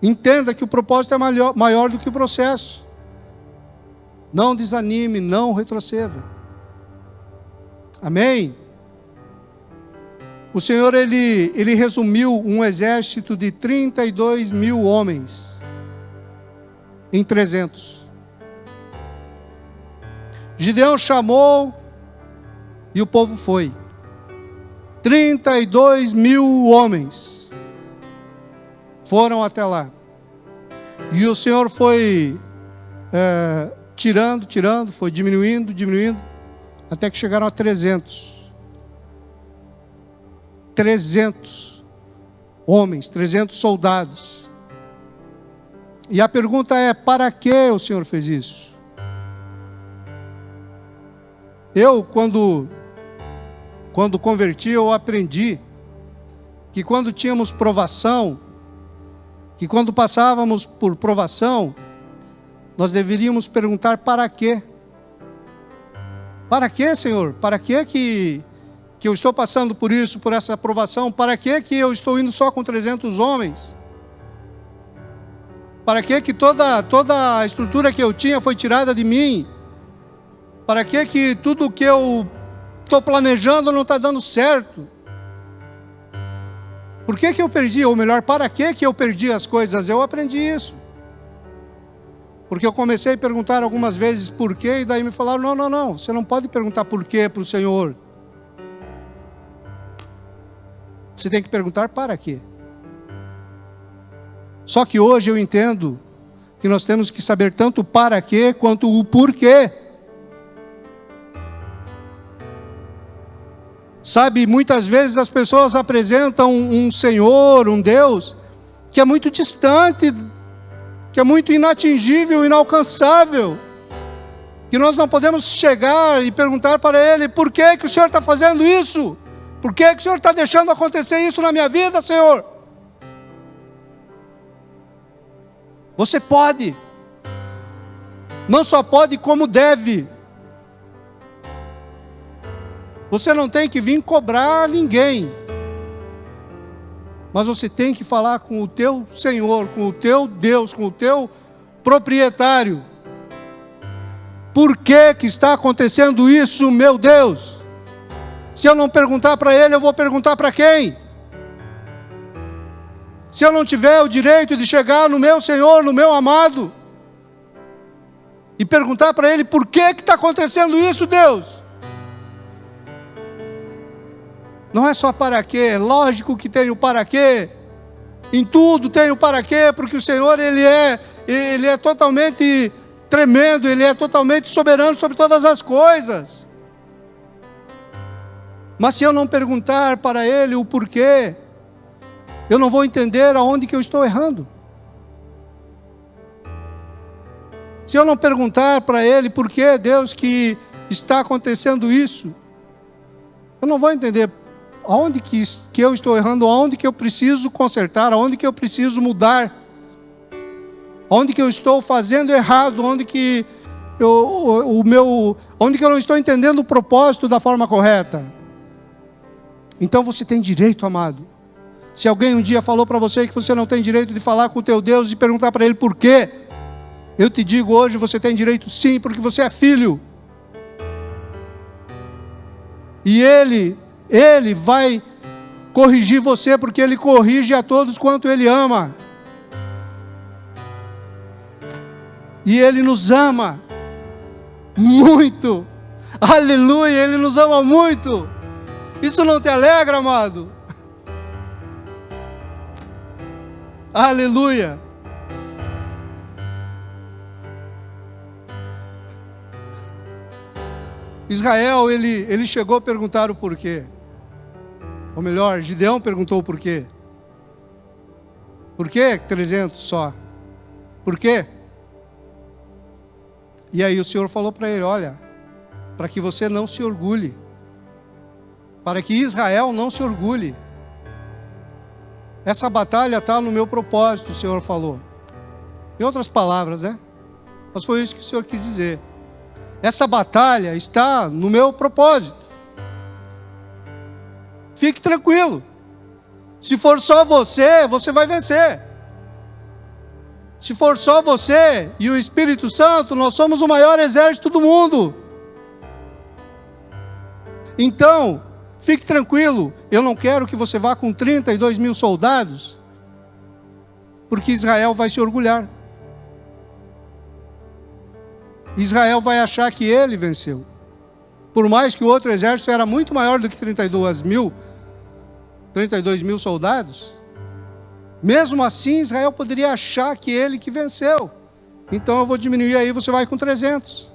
Entenda que o propósito é maior do que o processo. Não desanime, não retroceda. Amém? O Senhor, Ele resumiu um exército de 32 mil homens em 300. Gideão chamou e o povo foi. 32 mil homens foram até lá. E o Senhor foi tirando, foi diminuindo, até que chegaram a 300. 300 homens, 300 soldados. E a pergunta é: para que o Senhor fez isso? Eu, quando converti, eu aprendi que quando tínhamos provação, que quando passávamos por provação, nós deveríamos perguntar: para quê? Para quê, Senhor? Para quê que eu estou passando por isso, por essa provação? Para quê que eu estou indo só com 300 homens? Para quê que toda a estrutura que eu tinha foi tirada de mim? Para quê que tudo que eu estou planejando não está dando certo? Por que eu perdi? Ou melhor, para que eu perdi as coisas? Eu aprendi isso. Porque eu comecei a perguntar algumas vezes por quê, e daí me falaram: não, você não pode perguntar por quê para o Senhor. Você tem que perguntar para quê. Só que hoje eu entendo que nós temos que saber tanto o para quê quanto o porquê. Sabe, muitas vezes as pessoas apresentam um Senhor, um Deus, que é muito distante, que é muito inatingível, inalcançável, que nós não podemos chegar e perguntar para Ele: por que o Senhor está fazendo isso? Por que o Senhor está deixando acontecer isso na minha vida, Senhor? Você pode, não só pode, como deve. Você não tem que vir cobrar ninguém, mas você tem que falar com o teu Senhor, com o teu Deus, com o teu proprietário. Por que está acontecendo isso, meu Deus? Se eu não perguntar para Ele, eu vou perguntar para quem? Se eu não tiver o direito de chegar no meu Senhor, no meu amado, e perguntar para Ele: por que está acontecendo isso, Deus? Não é só para quê, lógico que tem o para quê, em tudo tem o para quê, porque o Senhor, Ele é totalmente tremendo, Ele é totalmente soberano sobre todas as coisas. Mas se eu não perguntar para Ele o porquê, eu não vou entender aonde que eu estou errando. Se eu não perguntar para Ele por que, Deus, que está acontecendo isso, eu não vou entender aonde que eu estou errando, aonde que eu preciso consertar, aonde que eu preciso mudar, aonde que eu estou fazendo errado, onde que eu não estou entendendo o propósito da forma correta. Então você tem direito, amado. Se alguém um dia falou para você que você não tem direito de falar com o teu Deus e perguntar para Ele por quê, eu te digo hoje: você tem direito sim, porque você é filho. E Ele vai corrigir você, porque Ele corrige a todos quanto Ele ama. E Ele nos ama muito. Aleluia, Ele nos ama muito. Isso não te alegra, amado? Aleluia. Israel, ele chegou a perguntar o porquê. Ou melhor, Gideão perguntou o porquê. Por que 300 só? Por quê? E aí o Senhor falou para ele: olha, para que você não se orgulhe, para que Israel não se orgulhe. Essa batalha está no meu propósito, o Senhor falou. Em outras palavras, né? Mas foi isso que o Senhor quis dizer. Essa batalha está no meu propósito. Fique tranquilo. Se for só você, você vai vencer. Se for só você e o Espírito Santo, nós somos o maior exército do mundo. Então, fique tranquilo, eu não quero que você vá com 32 mil soldados, porque Israel vai se orgulhar. Israel vai achar que ele venceu. Por mais que o outro exército era muito maior do que 32 mil soldados, mesmo assim Israel poderia achar que ele que venceu. Então eu vou diminuir aí, você vai com 300.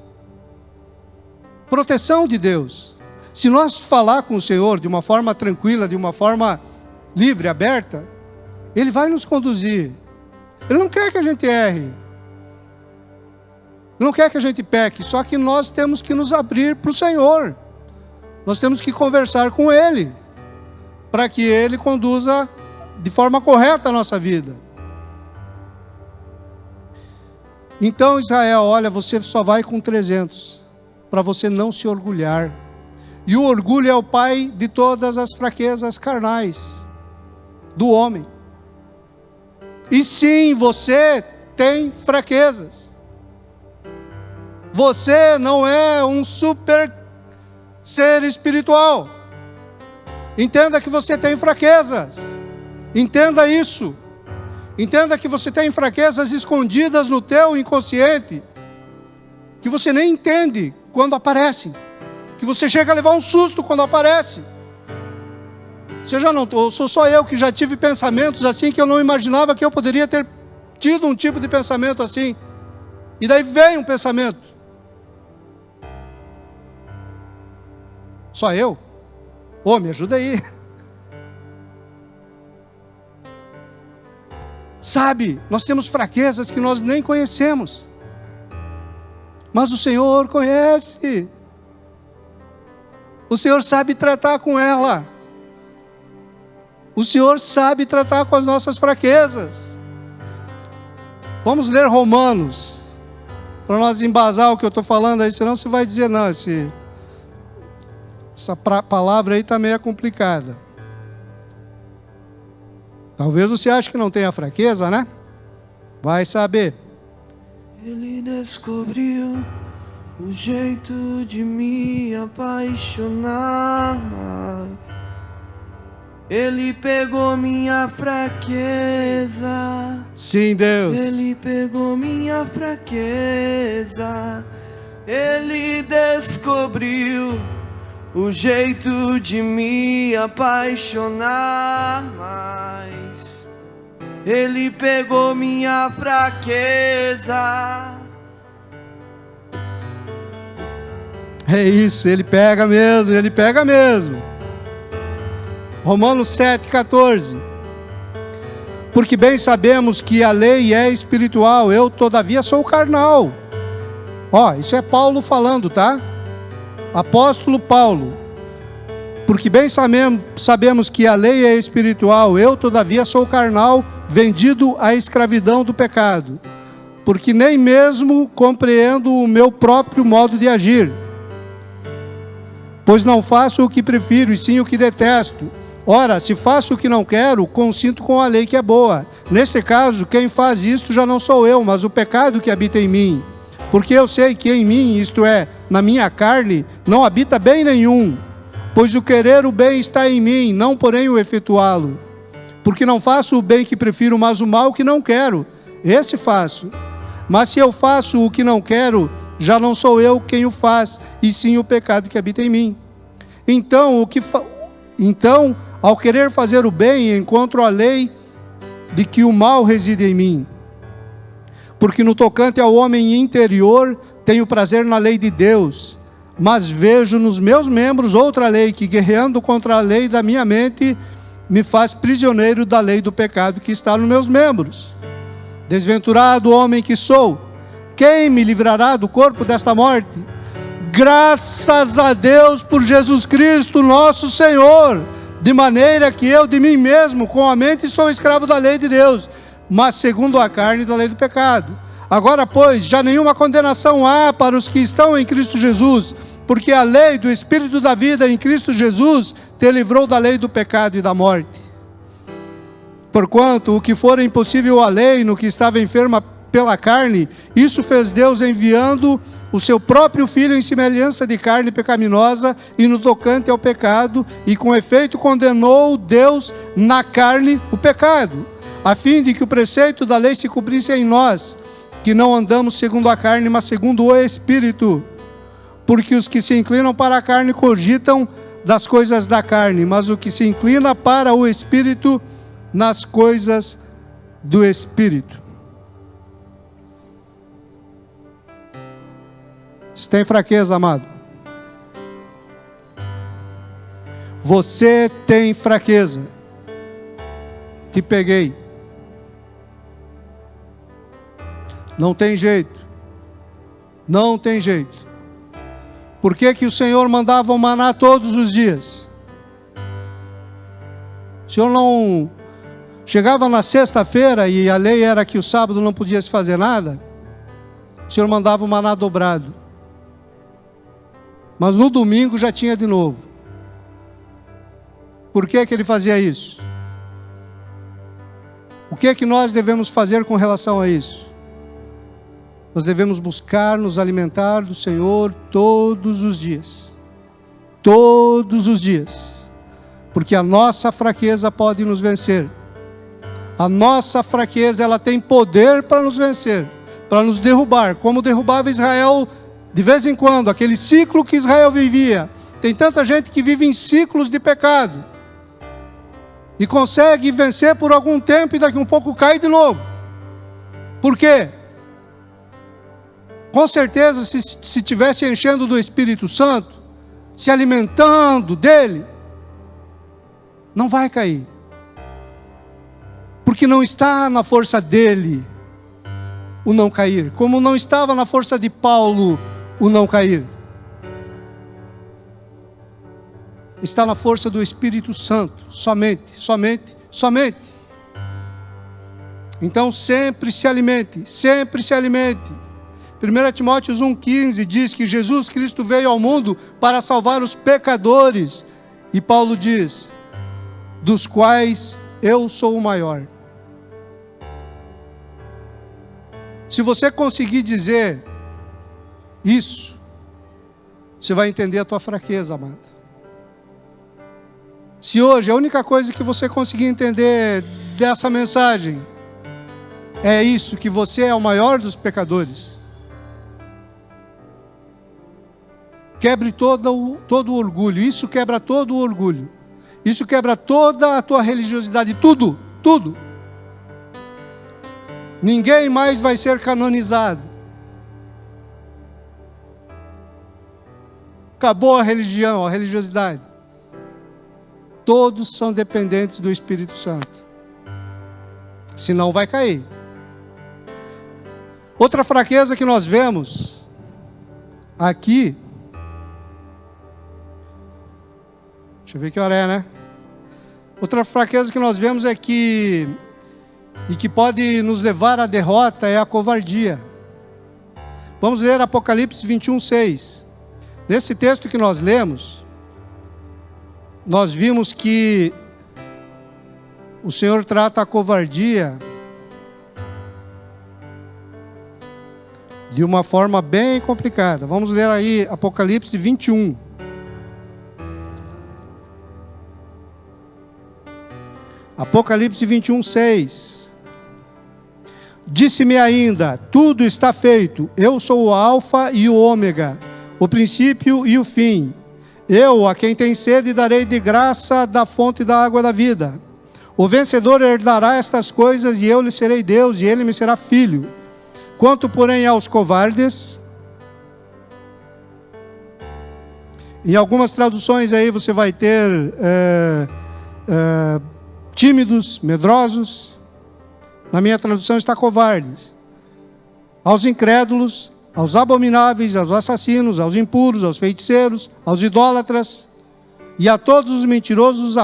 Proteção de Deus. Se nós falar com o Senhor de uma forma tranquila, de uma forma livre, aberta, Ele vai nos conduzir. Ele não quer que a gente erre. Não quer que a gente peque, só que nós temos que nos abrir para o Senhor. Nós temos que conversar com Ele, para que Ele conduza de forma correta a nossa vida. Então Israel, olha, você só vai com 300, para você não se orgulhar. E o orgulho é o pai de todas as fraquezas carnais do homem. E sim, você tem fraquezas. Você não é um super ser espiritual. Entenda que você tem fraquezas. Entenda isso. Entenda que você tem fraquezas escondidas no teu inconsciente, que você nem entende quando aparecem, que você chega a levar um susto quando aparece. Sou só eu que já tive pensamentos assim, que eu não imaginava que eu poderia ter tido um tipo de pensamento assim. E daí vem um pensamento. Só eu? Me ajuda aí. Sabe, nós temos fraquezas que nós nem conhecemos, mas o Senhor conhece. O Senhor sabe tratar com ela. O Senhor sabe tratar com as nossas fraquezas. Vamos ler Romanos, para nós embasar o que eu estou falando aí, senão você vai dizer, não, essa palavra aí está meio complicada. Talvez você ache que não tenha fraqueza, né? Vai saber. Ele descobriu o jeito de me apaixonar mais. Ele pegou minha fraqueza. Sim, Deus. Ele pegou minha fraqueza. Ele descobriu o jeito de me apaixonar mais. Ele pegou minha fraqueza. É isso, Ele pega mesmo, Ele pega mesmo. Romanos 7,14. Porque bem sabemos que a lei é espiritual, eu todavia sou carnal. Isso é Paulo falando, tá? Apóstolo Paulo. Porque bem sabemos que a lei é espiritual, eu todavia sou carnal, vendido à escravidão do pecado. Porque nem mesmo compreendo o meu próprio modo de agir. Pois não faço o que prefiro, e sim o que detesto. Ora, se faço o que não quero, consinto com a lei que é boa. Nesse caso, quem faz isto já não sou eu, mas o pecado que habita em mim. Porque eu sei que em mim, isto é, na minha carne, não habita bem nenhum. Pois o querer o bem está em mim, não porém o efetuá-lo. Porque não faço o bem que prefiro, mas o mal que não quero, esse faço. Mas se eu faço o que não quero, já não sou eu quem o faz, e sim o pecado que habita em mim. Então, ao querer fazer o bem, encontro a lei de que o mal reside em mim. Porque no tocante ao homem interior, tenho prazer na lei de Deus, mas vejo nos meus membros outra lei, que guerreando contra a lei da minha mente, me faz prisioneiro da lei do pecado que está nos meus membros. Desventurado homem que sou, quem me livrará do corpo desta morte? Graças a Deus por Jesus Cristo, nosso Senhor, de maneira que eu de mim mesmo, com a mente, sou escravo da lei de Deus, mas segundo a carne, da lei do pecado. Agora, pois, já nenhuma condenação há para os que estão em Cristo Jesus, porque a lei do Espírito da vida em Cristo Jesus te livrou da lei do pecado e da morte. Porquanto o que for impossível à lei, no que estava enferma pela carne, isso fez Deus enviando o seu próprio Filho em semelhança de carne pecaminosa e no tocante ao pecado, e com efeito condenou Deus na carne o pecado, a fim de que o preceito da lei se cumprisse em nós, que não andamos segundo a carne, mas segundo o Espírito. Porque os que se inclinam para a carne cogitam das coisas da carne, mas o que se inclina para o Espírito, nas coisas do Espírito. Você tem fraqueza, amado? Você tem fraqueza. Te peguei. Não tem jeito. Não tem jeito. Por que que o Senhor mandava o maná todos os dias? O Senhor não chegava na sexta-feira e a lei era que o sábado não podia se fazer nada? O Senhor mandava o maná dobrado. Mas no domingo já tinha de novo. Por que que ele fazia isso? O que é que nós devemos fazer com relação a isso? Nós devemos buscar nos alimentar do Senhor todos os dias. Todos os dias. Porque a nossa fraqueza pode nos vencer. A nossa fraqueza, ela tem poder para nos vencer, para nos derrubar, como derrubava Israel de vez em quando, aquele ciclo que Israel vivia. Tem tanta gente que vive em ciclos de pecado e consegue vencer por algum tempo e daqui a um pouco cai de novo. Por quê? Com certeza, se estivesse enchendo do Espírito Santo, se alimentando dele, não vai cair. Porque não está na força dele o não cair, como não estava na força de Paulo o não cair. Está na força do Espírito Santo, somente. Então sempre se alimente, sempre se alimente. 1 Timóteo 1,15 diz que Jesus Cristo veio ao mundo para salvar os pecadores. E Paulo diz, dos quais eu sou o maior. Se você conseguir dizer isso, você vai entender a tua fraqueza, amado. Se hoje a única coisa que você conseguir entender dessa mensagem é isso, que você é o maior dos pecadores, quebre todo o orgulho. Isso quebra todo o orgulho. Isso quebra toda a tua religiosidade. Tudo. Ninguém mais vai ser canonizado. Acabou a religião, a religiosidade. Todos são dependentes do Espírito Santo. Senão vai cair. Outra fraqueza que nós vemos aqui. Deixa eu ver que hora é, né? Outra fraqueza que nós vemos é que pode nos levar à derrota é a covardia. Vamos ler Apocalipse 21:6. Nesse texto que nós lemos, nós vimos que o Senhor trata a covardia de uma forma bem complicada. Vamos ler aí Apocalipse 21. Apocalipse 21:6. Disse-me ainda, tudo está feito, eu sou o alfa e o ômega, o princípio e o fim. Eu, a quem tem sede, darei de graça da fonte da água da vida. O vencedor herdará estas coisas, e eu lhe serei Deus, e ele me será filho. Quanto, porém, aos covardes, em algumas traduções aí você vai ter tímidos, medrosos. Na minha tradução está covardes. Aos incrédulos, aos abomináveis, aos assassinos, aos impuros, aos feiticeiros, aos idólatras, e a todos os mentirosos,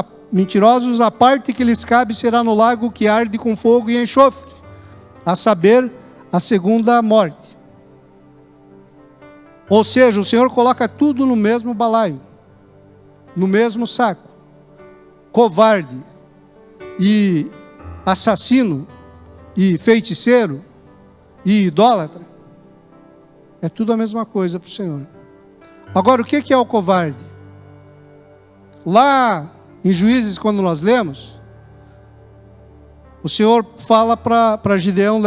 a parte que lhes cabe será no lago que arde com fogo e enxofre, a saber, a segunda morte. Ou seja, o Senhor coloca tudo no mesmo balaio, no mesmo saco. Covarde e assassino e feiticeiro e idólatra É tudo a mesma coisa para o Senhor. Agora, o que é o covarde? Lá em Juízes, quando nós lemos, o Senhor fala para Gideão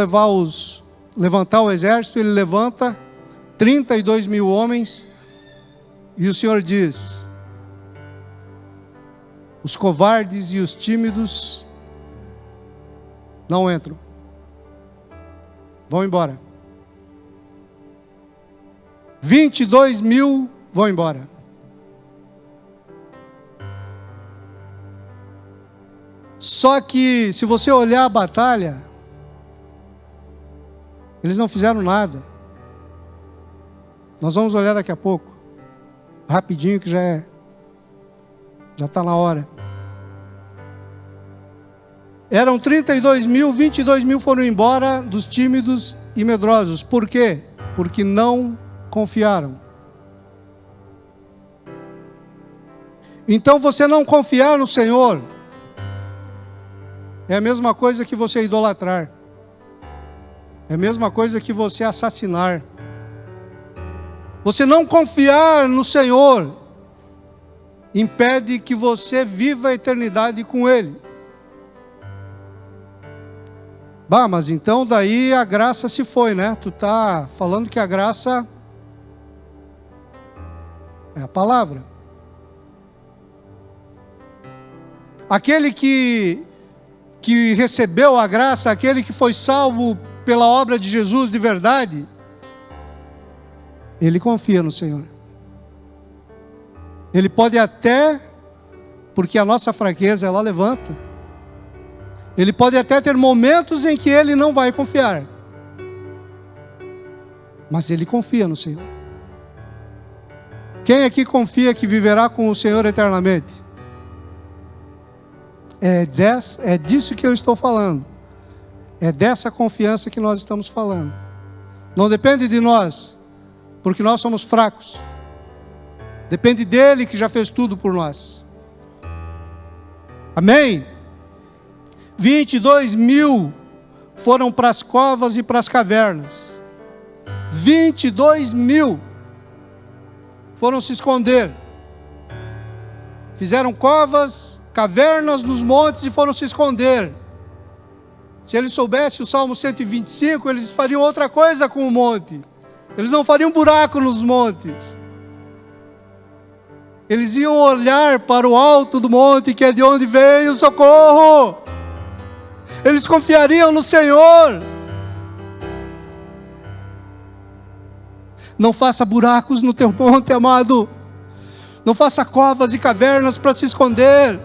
levantar o exército. Ele levanta 32 mil homens. E o Senhor diz: os covardes e os tímidos não entram. Vão embora. 22 mil vão embora. Só que, se você olhar a batalha, eles não fizeram nada. Nós vamos olhar daqui a pouco. Rapidinho, que já está na hora. Eram 32 mil, 22 mil foram embora dos tímidos e medrosos. Por quê? Porque não confiaram. Então, você não confiar no Senhor é a mesma coisa que você idolatrar. É a mesma coisa que você assassinar. Você não confiar no Senhor impede que você viva a eternidade com Ele. Bah, mas então daí a graça se foi, né? Tu tá falando que a graça é a palavra. Aquele que recebeu a graça, aquele que foi salvo pela obra de Jesus de verdade, ele confia no Senhor. Ele pode até, porque a nossa fraqueza ela levanta, ele pode até ter momentos em que ele não vai confiar, mas ele confia no Senhor. Quem aqui confia que viverá com o Senhor eternamente? É disso que eu estou falando. É dessa confiança que nós estamos falando. Não depende de nós, porque nós somos fracos. Depende dele, que já fez tudo por nós. Amém? 22 mil foram para as covas e para as cavernas. 22 mil foram se esconder. Fizeram covas, cavernas nos montes e foram se esconder. Se eles soubessem o Salmo 125, eles fariam outra coisa com o monte. Eles não fariam buraco nos montes. Eles iam olhar para o alto do monte, que é de onde veio o socorro. Eles confiariam no Senhor. Não faça buracos no teu monte, amado. Não faça covas e cavernas para se esconder.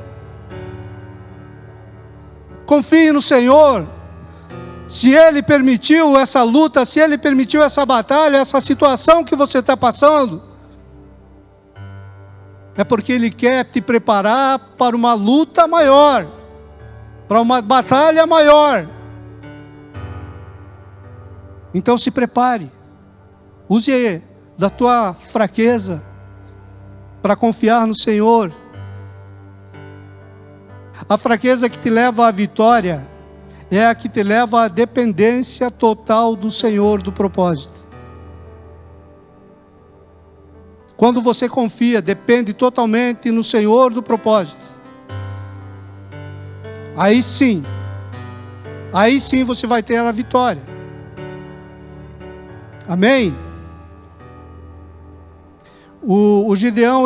Confie no Senhor. Se Ele permitiu essa luta, se Ele permitiu essa batalha, essa situação que você está passando, é porque Ele quer te preparar para uma luta maior, para uma batalha maior. Então se prepare. Use da tua fraqueza para confiar no Senhor. A fraqueza que te lva à vitória é a que te leva à dependência total do Senhor, do propósito. Quando você confia, depende totalmente no Senhor do propósito, aí sim você vai ter a vitória. Amém? O Gideão,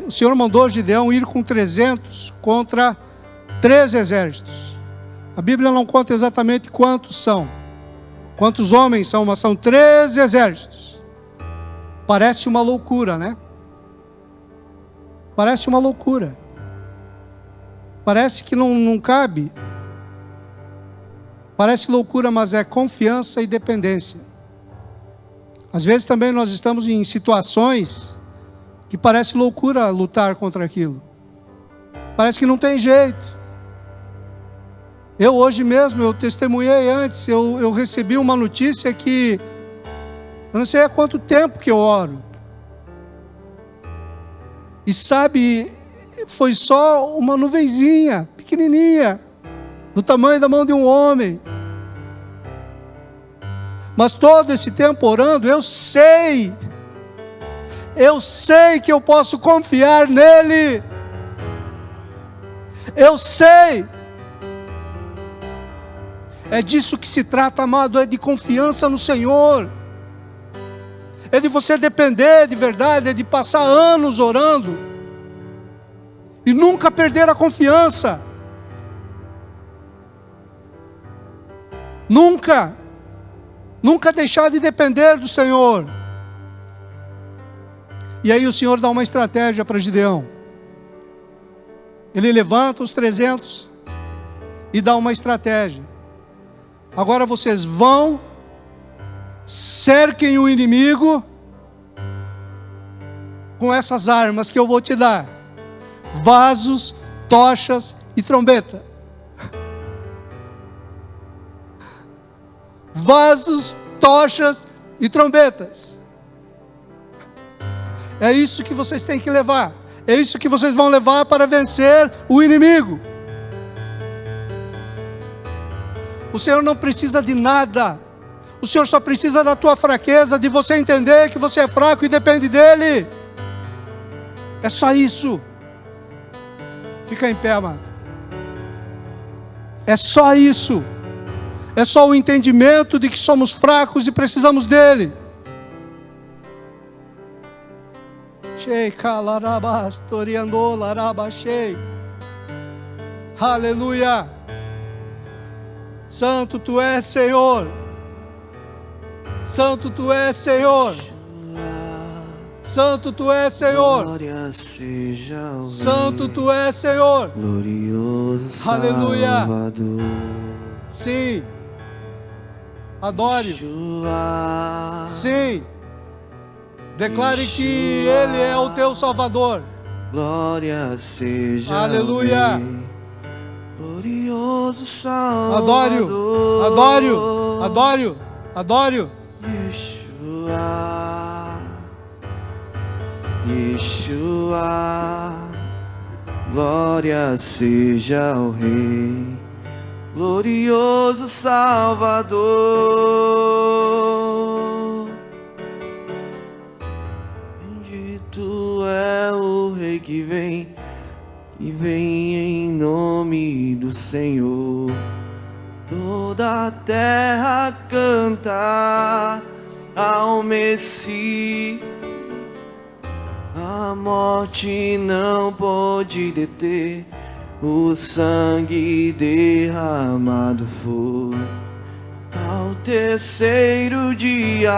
o Senhor mandou Gideão ir com 300 contra 3 exércitos. A Bíblia não conta exatamente quantos homens são, mas são 3 exércitos. Parece uma loucura, né? Parece uma loucura. Parece que não cabe. Parece loucura, mas é confiança e dependência. Às vezes também nós estamos em situações que parece loucura lutar contra aquilo. Parece que não tem jeito. Eu hoje mesmo, eu testemunhei antes, eu recebi uma notícia que eu não sei há quanto tempo que eu oro. E sabe, foi só uma nuvenzinha, pequenininha, do tamanho da mão de um homem. Mas todo esse tempo orando, eu sei que eu posso confiar nele. Eu sei. É disso que se trata, amado, é de confiança no Senhor. É de você depender de verdade, é de passar anos orando e nunca perder a confiança. Nunca deixar de depender do Senhor. E aí o Senhor dá uma estratégia para Gideão. Ele levanta os 300 e dá uma estratégia. Agora vocês vão, cerquem o inimigo com essas armas que eu vou te dar: vasos, tochas e trombeta. Vasos, tochas e trombetas. É isso que vocês têm que levar. É isso que vocês vão levar para vencer o inimigo. O Senhor não precisa de nada. O Senhor só precisa da tua fraqueza, de você entender que você é fraco e depende dEle. É só isso. Fica em pé, amado. É só isso. É só o entendimento de que somos fracos e precisamos dEle. Aleluia. Santo tu és, Senhor. Santo tu és, Senhor. Santo tu és, Senhor. Glória seja ao Santo tu és, Senhor. glorioso Aleluia. Salvador. Sim. Adore. Yeshua. Sim. Declare que Ele é o teu Salvador. Glória seja Aleluia. ao Rei. Glorioso Salvador. Adore-o. Adore-o. Adore-o. Adore-o. Yeshua. Yeshua. Glória seja ao Rei. Glorioso Salvador. Bendito é o Rei que vem em nome do Senhor. Toda a terra canta ao Messias. A morte não pode deter o sangue derramado foi. Ao terceiro dia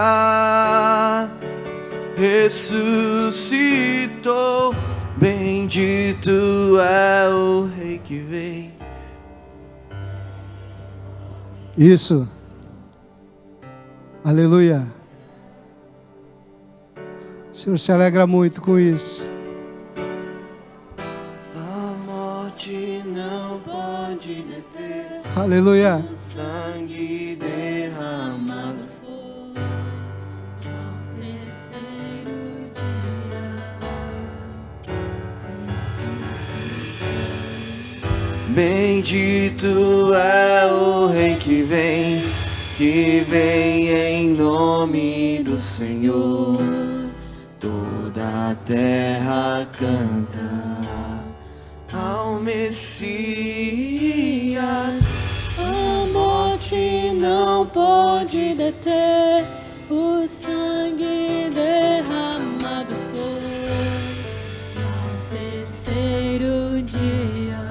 ressuscitou. Bendito é o Rei que vem. Isso. Aleluia. O Senhor se alegra muito com isso. A morte não pode deter Aleluia. o sangue derramado foi ao terceiro dia. Bendito é o Rei que vem em nome do Senhor. Toda a terra canta ao Messias. A morte não pode deter o sangue derramado foi ao terceiro dia.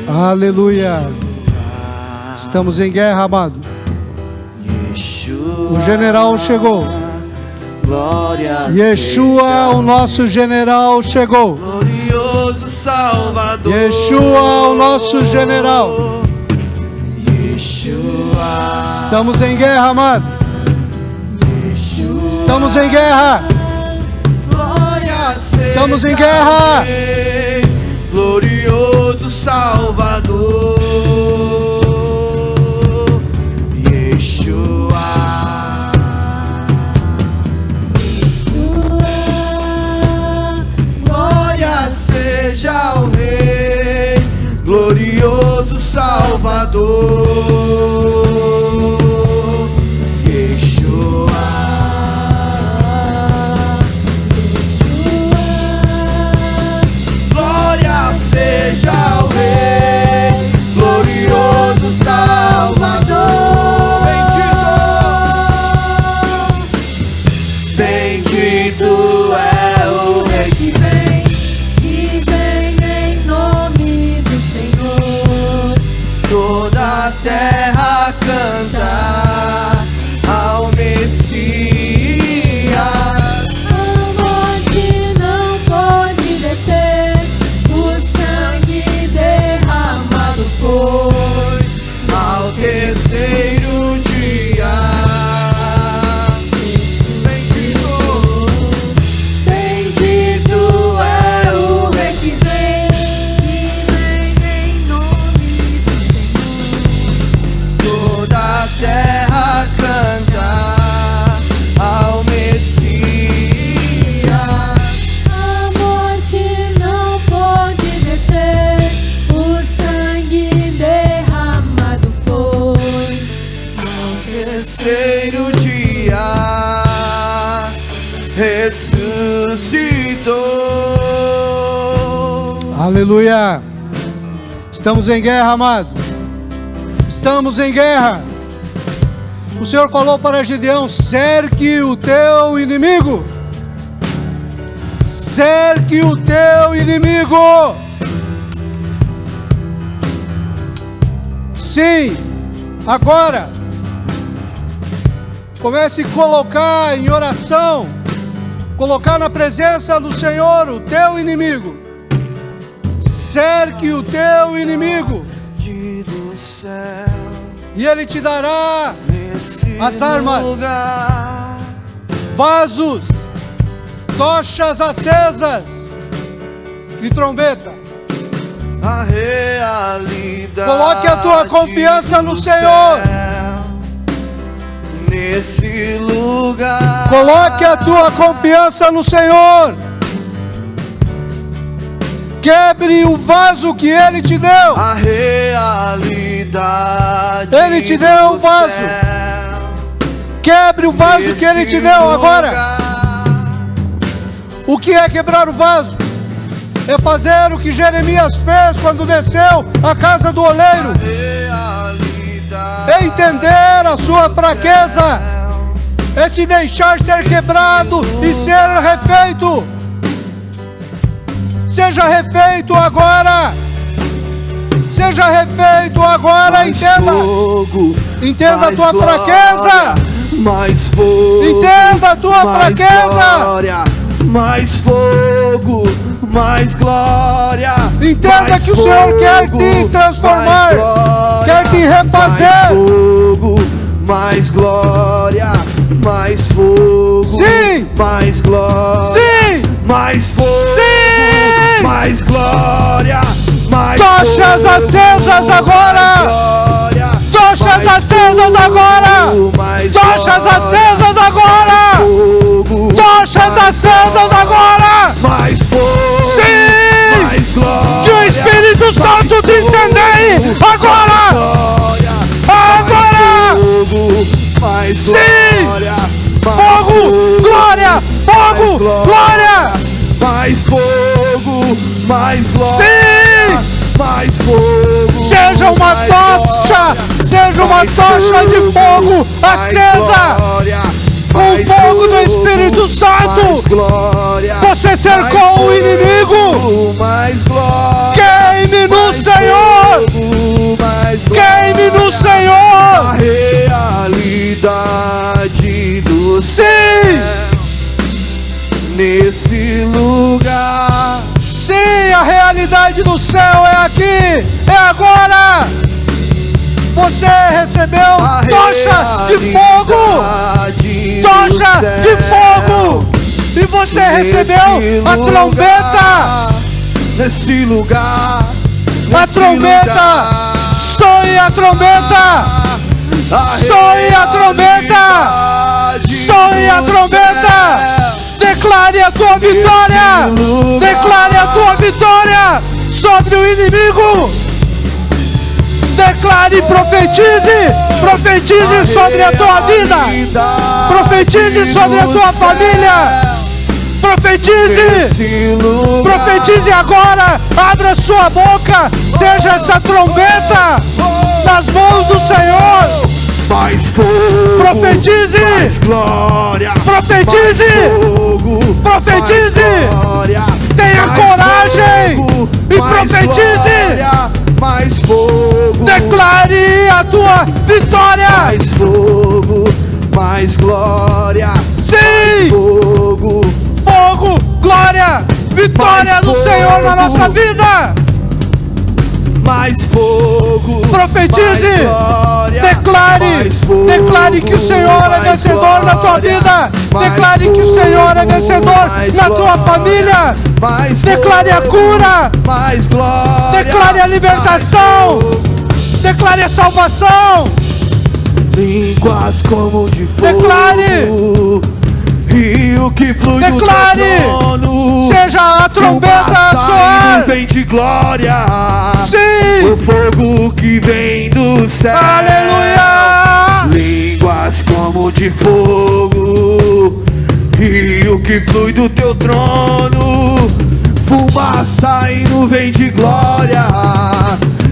Aleluia. Estamos em guerra, amado. Yeshua, O general chegou. glória Yeshua, o nosso general, chegou. glorioso Salvador. Yeshua, o nosso general. Yeshua, Estamos em guerra, amado. Yeshua, Estamos em guerra. glória seja Estamos em guerra. ao Rei, glorioso Salvador. Yeshua, glória seja ao Rei, glorioso Salvador. Bendito é o Rei que vem em nome do Senhor. Toda a terra canta ao Messias. A morte não pode deter, o sangue derramado Foi ao terceiro dia. Bendito é o Rei que vem em nome do Senhor. Toda a terra canta ao Messias. A morte não pode deter, o sangue derramado foi. Terceiro dia ressuscitou. Aleluia. Estamos em guerra, amado. Estamos em guerra. O Senhor falou para Gideão: cerque o teu inimigo. Cerque o teu inimigo. Sim, agora comece a colocar em oração, colocar na presença do Senhor o teu inimigo. Cerque o teu inimigo Do céu, e Ele te dará nesse as armas, lugar, vasos, tochas acesas e trombeta. a realidade. Coloque a tua confiança no do Senhor. céu, nesse lugar. Coloque a tua confiança no Senhor. Quebre o vaso que Ele te deu. A realidade. Ele te deu do um vaso. céu, Quebre o vaso que Ele nesse te deu agora. lugar. O que é quebrar o vaso? É fazer o que Jeremias fez quando desceu à casa do oleiro. É entender a sua fraqueza. É se deixar ser quebrado e ser refeito. Seja refeito agora. Seja refeito agora. Entenda. Entenda a tua fraqueza. Mais fogo. Entenda a tua mais fraqueza. Glória, mais fogo, mais glória. Entenda mais que o Senhor quer fogo, te transformar, mais glória, quer te refazer. Mais fogo, mais glória, mais fogo. Sim. Mais glória. Sim. Mais fogo. Sim. Mais glória. Mais Tochas fogo, acesas agora. mais glória, Tochas mais acesas fogo, agora. mais Tochas glória, acesas agora. fogo, Tochas mais acesas glória, agora. mais fogo. Sim. Mais glória. Que o Espírito Santo te incendeie agora. Agora. Mais Sim. glória. Fogo, glória, fogo, glória. Mais fogo, mais glória. Sim. Mais fogo. Seja uma mais tocha, glória, seja uma mais tocha de fogo mais acesa. glória, Com o mais fogo do Espírito Santo. mais glória, Você cercou mais o inimigo. fogo, mais glória. Queime no mais Senhor. fogo, mais Queime no glória. Senhor. A realidade do Sim. nesse lugar. Sim, a realidade do céu é aqui, é agora. Você recebeu A tocha de fogo. realidade Tocha do céu. de fogo. E você recebeu a Nesse trombeta. lugar, nesse lugar. A nesse trombeta. lugar. Soe a trombeta. Soe a trombeta. realidade Soe a do trombeta. céu. Declare a tua vitória. lugar. Declare a tua vitória sobre o inimigo. Declare e profetize. Profetize sobre a tua vida. Profetize sobre a tua família. Profetize. Profetize agora. Abra sua boca. Seja essa trombeta nas mãos do Senhor. mais fogo, Profetize! mais glória, Profetize! mais fogo, Profetize! mais glória, Tenha mais coragem! fogo, E mais profetize! glória, mais fogo, Declare a tua vitória! mais fogo, mais glória, mais Sim! fogo, Fogo, glória, vitória Mais do Senhor na fogo. nossa vida! mais fogo, Profetize! mais glória, Declare! mais fogo, Declare que o Senhor é mais vencedor na tua glória, vida! mais Declare que o Senhor é fogo, vencedor mais na tua glória, família! mais Declare a fogo, cura! mais glória, Declare a libertação! mais fogo. Declare a salvação! Línguas como de fogo, Declare! rio que flui Declare! do teu trono, Seja a trombeta a fumaça soar! vem de glória, Sim! o fogo que vem do céu. Aleluia! Línguas como de fogo, rio que flui do teu trono, fumaça e nuvem de glória,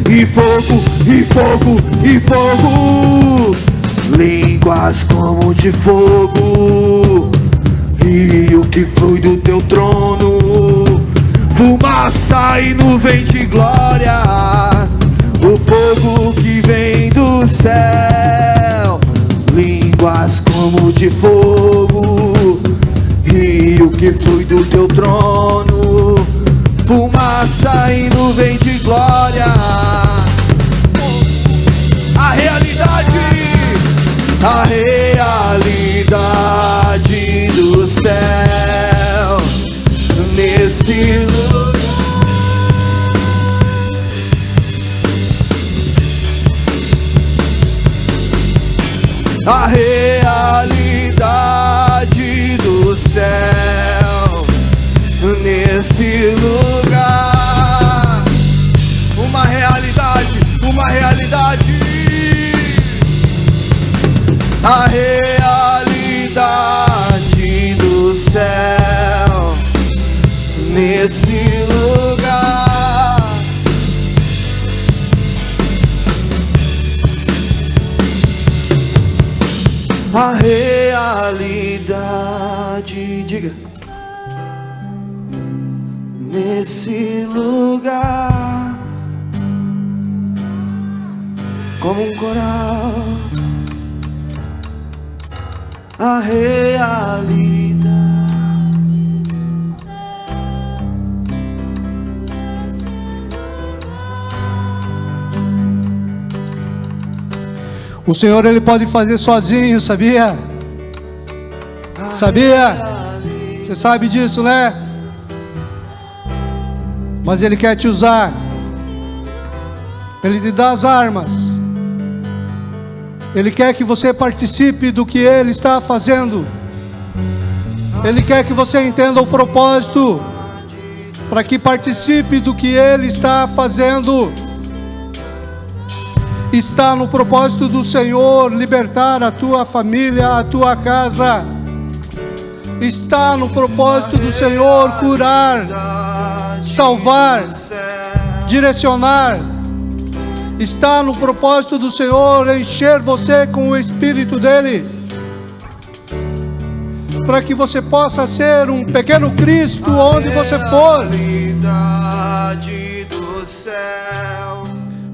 e fogo, e fogo, e fogo. Línguas como de fogo, rio que flui do teu trono, fumaça e nuvem de glória, o fogo que vem do céu. Línguas como de fogo, rio que flui do teu trono, fumaça e nuvem de glória. A realidade do céu nesse lugar. A realidade do céu nesse lugar. Uma realidade, uma realidade. A realidade do céu nesse lugar. A realidade, diga, nesse lugar, como um coral. A realidade. O Senhor, Ele pode fazer sozinho, sabia? Sabia? Você sabe disso, né? Mas Ele quer te usar. Ele te dá as armas. Ele quer que você participe do que Ele está fazendo. Ele quer que você entenda o propósito, para que participe do que Ele está fazendo. Está no propósito do Senhor libertar a tua família, a tua casa. Está no propósito do Senhor curar, salvar, direcionar. Está no propósito do Senhor encher você com o Espírito dEle, para que você possa ser um pequeno Cristo onde você for,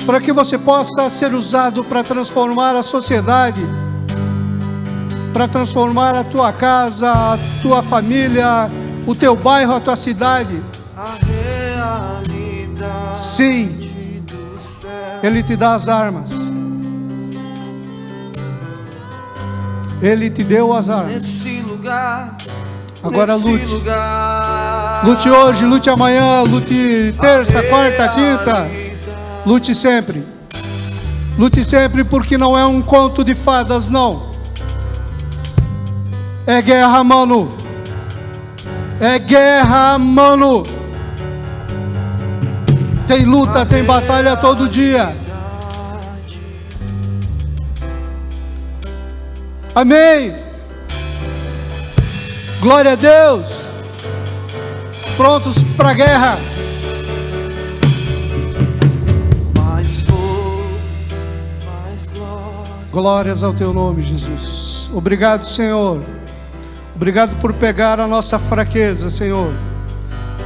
para que você possa ser usado para transformar a sociedade, para transformar a tua casa, a tua família, o teu bairro, a tua cidade. Sim, Ele te dá as armas. Ele te deu as armas. Agora lute. Lute hoje, lute amanhã, lute terça, quarta, quinta. Lute sempre. Lute sempre, porque não é um conto de fadas, não. É guerra, mano. É guerra, mano. Tem luta, tem batalha todo dia. Amém. Glória a Deus. Prontos para a guerra. Glórias ao teu nome, Jesus. Obrigado, Senhor. Obrigado por pegar a nossa fraqueza, Senhor.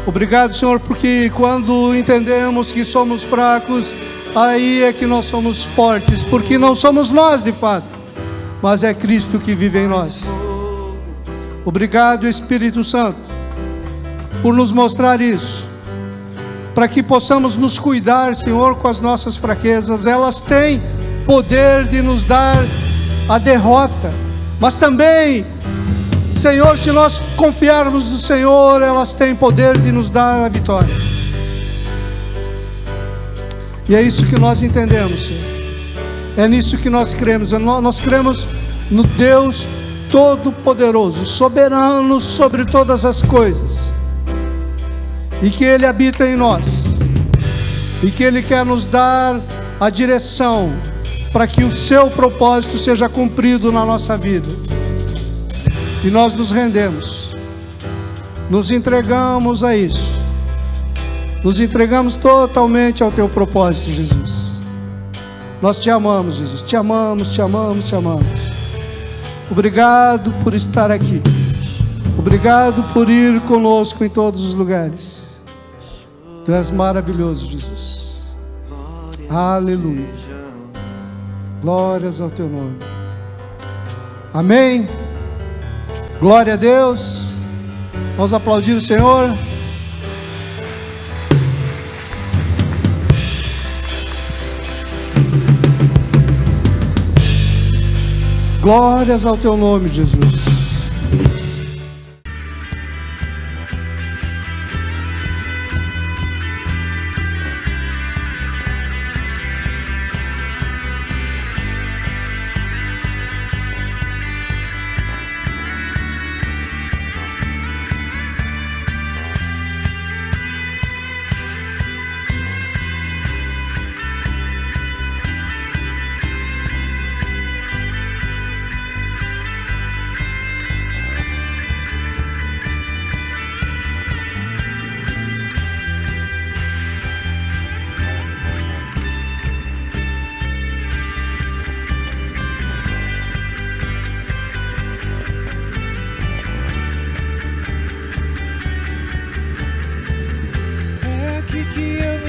Obrigado, Senhor, porque quando entendemos que somos fracos, aí é que nós somos fortes, porque não somos nós de fato, mas é Cristo que vive em nós. Obrigado, Espírito Santo, por nos mostrar isso, para que possamos nos cuidar, Senhor, com as nossas fraquezas. Elas têm poder de nos dar a derrota, mas também, Senhor, se nós confiarmos no Senhor, elas têm poder de nos dar a vitória. E é isso que nós entendemos, Senhor. É nisso que nós cremos. Nós cremos no Deus Todo-Poderoso, soberano sobre todas as coisas, e que Ele habita em nós, e que Ele quer nos dar a direção para que o seu propósito seja cumprido na nossa vida. E nós nos rendemos, nos entregamos a isso, nos entregamos totalmente ao teu propósito, Jesus. Nós te amamos, Jesus, te amamos, te amamos, te amamos. Obrigado por estar aqui, obrigado por ir conosco em todos os lugares. Tu és maravilhoso, Jesus. Aleluia. Glórias ao teu nome. Amém. Glória a Deus. Vamos aplaudir o Senhor. Glórias ao teu nome, Jesus.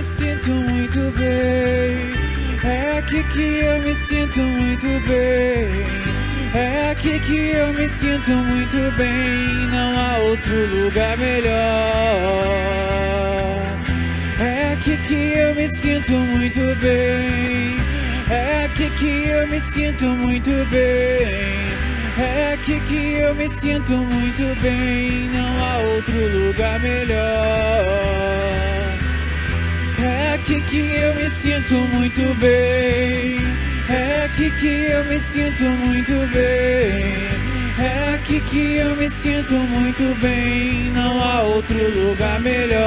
Sinto muito bem, é aqui que eu me sinto muito bem, é aqui que eu me sinto muito bem, não há outro lugar melhor. É aqui que eu me sinto muito bem, é aqui que eu me sinto muito bem, é aqui que eu me sinto muito bem, não há outro lugar melhor. É aqui que eu me sinto muito bem, é aqui que eu me sinto muito bem, é aqui que eu me sinto muito bem, não há outro lugar melhor.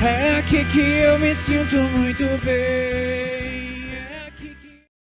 É aqui que eu me sinto muito bem.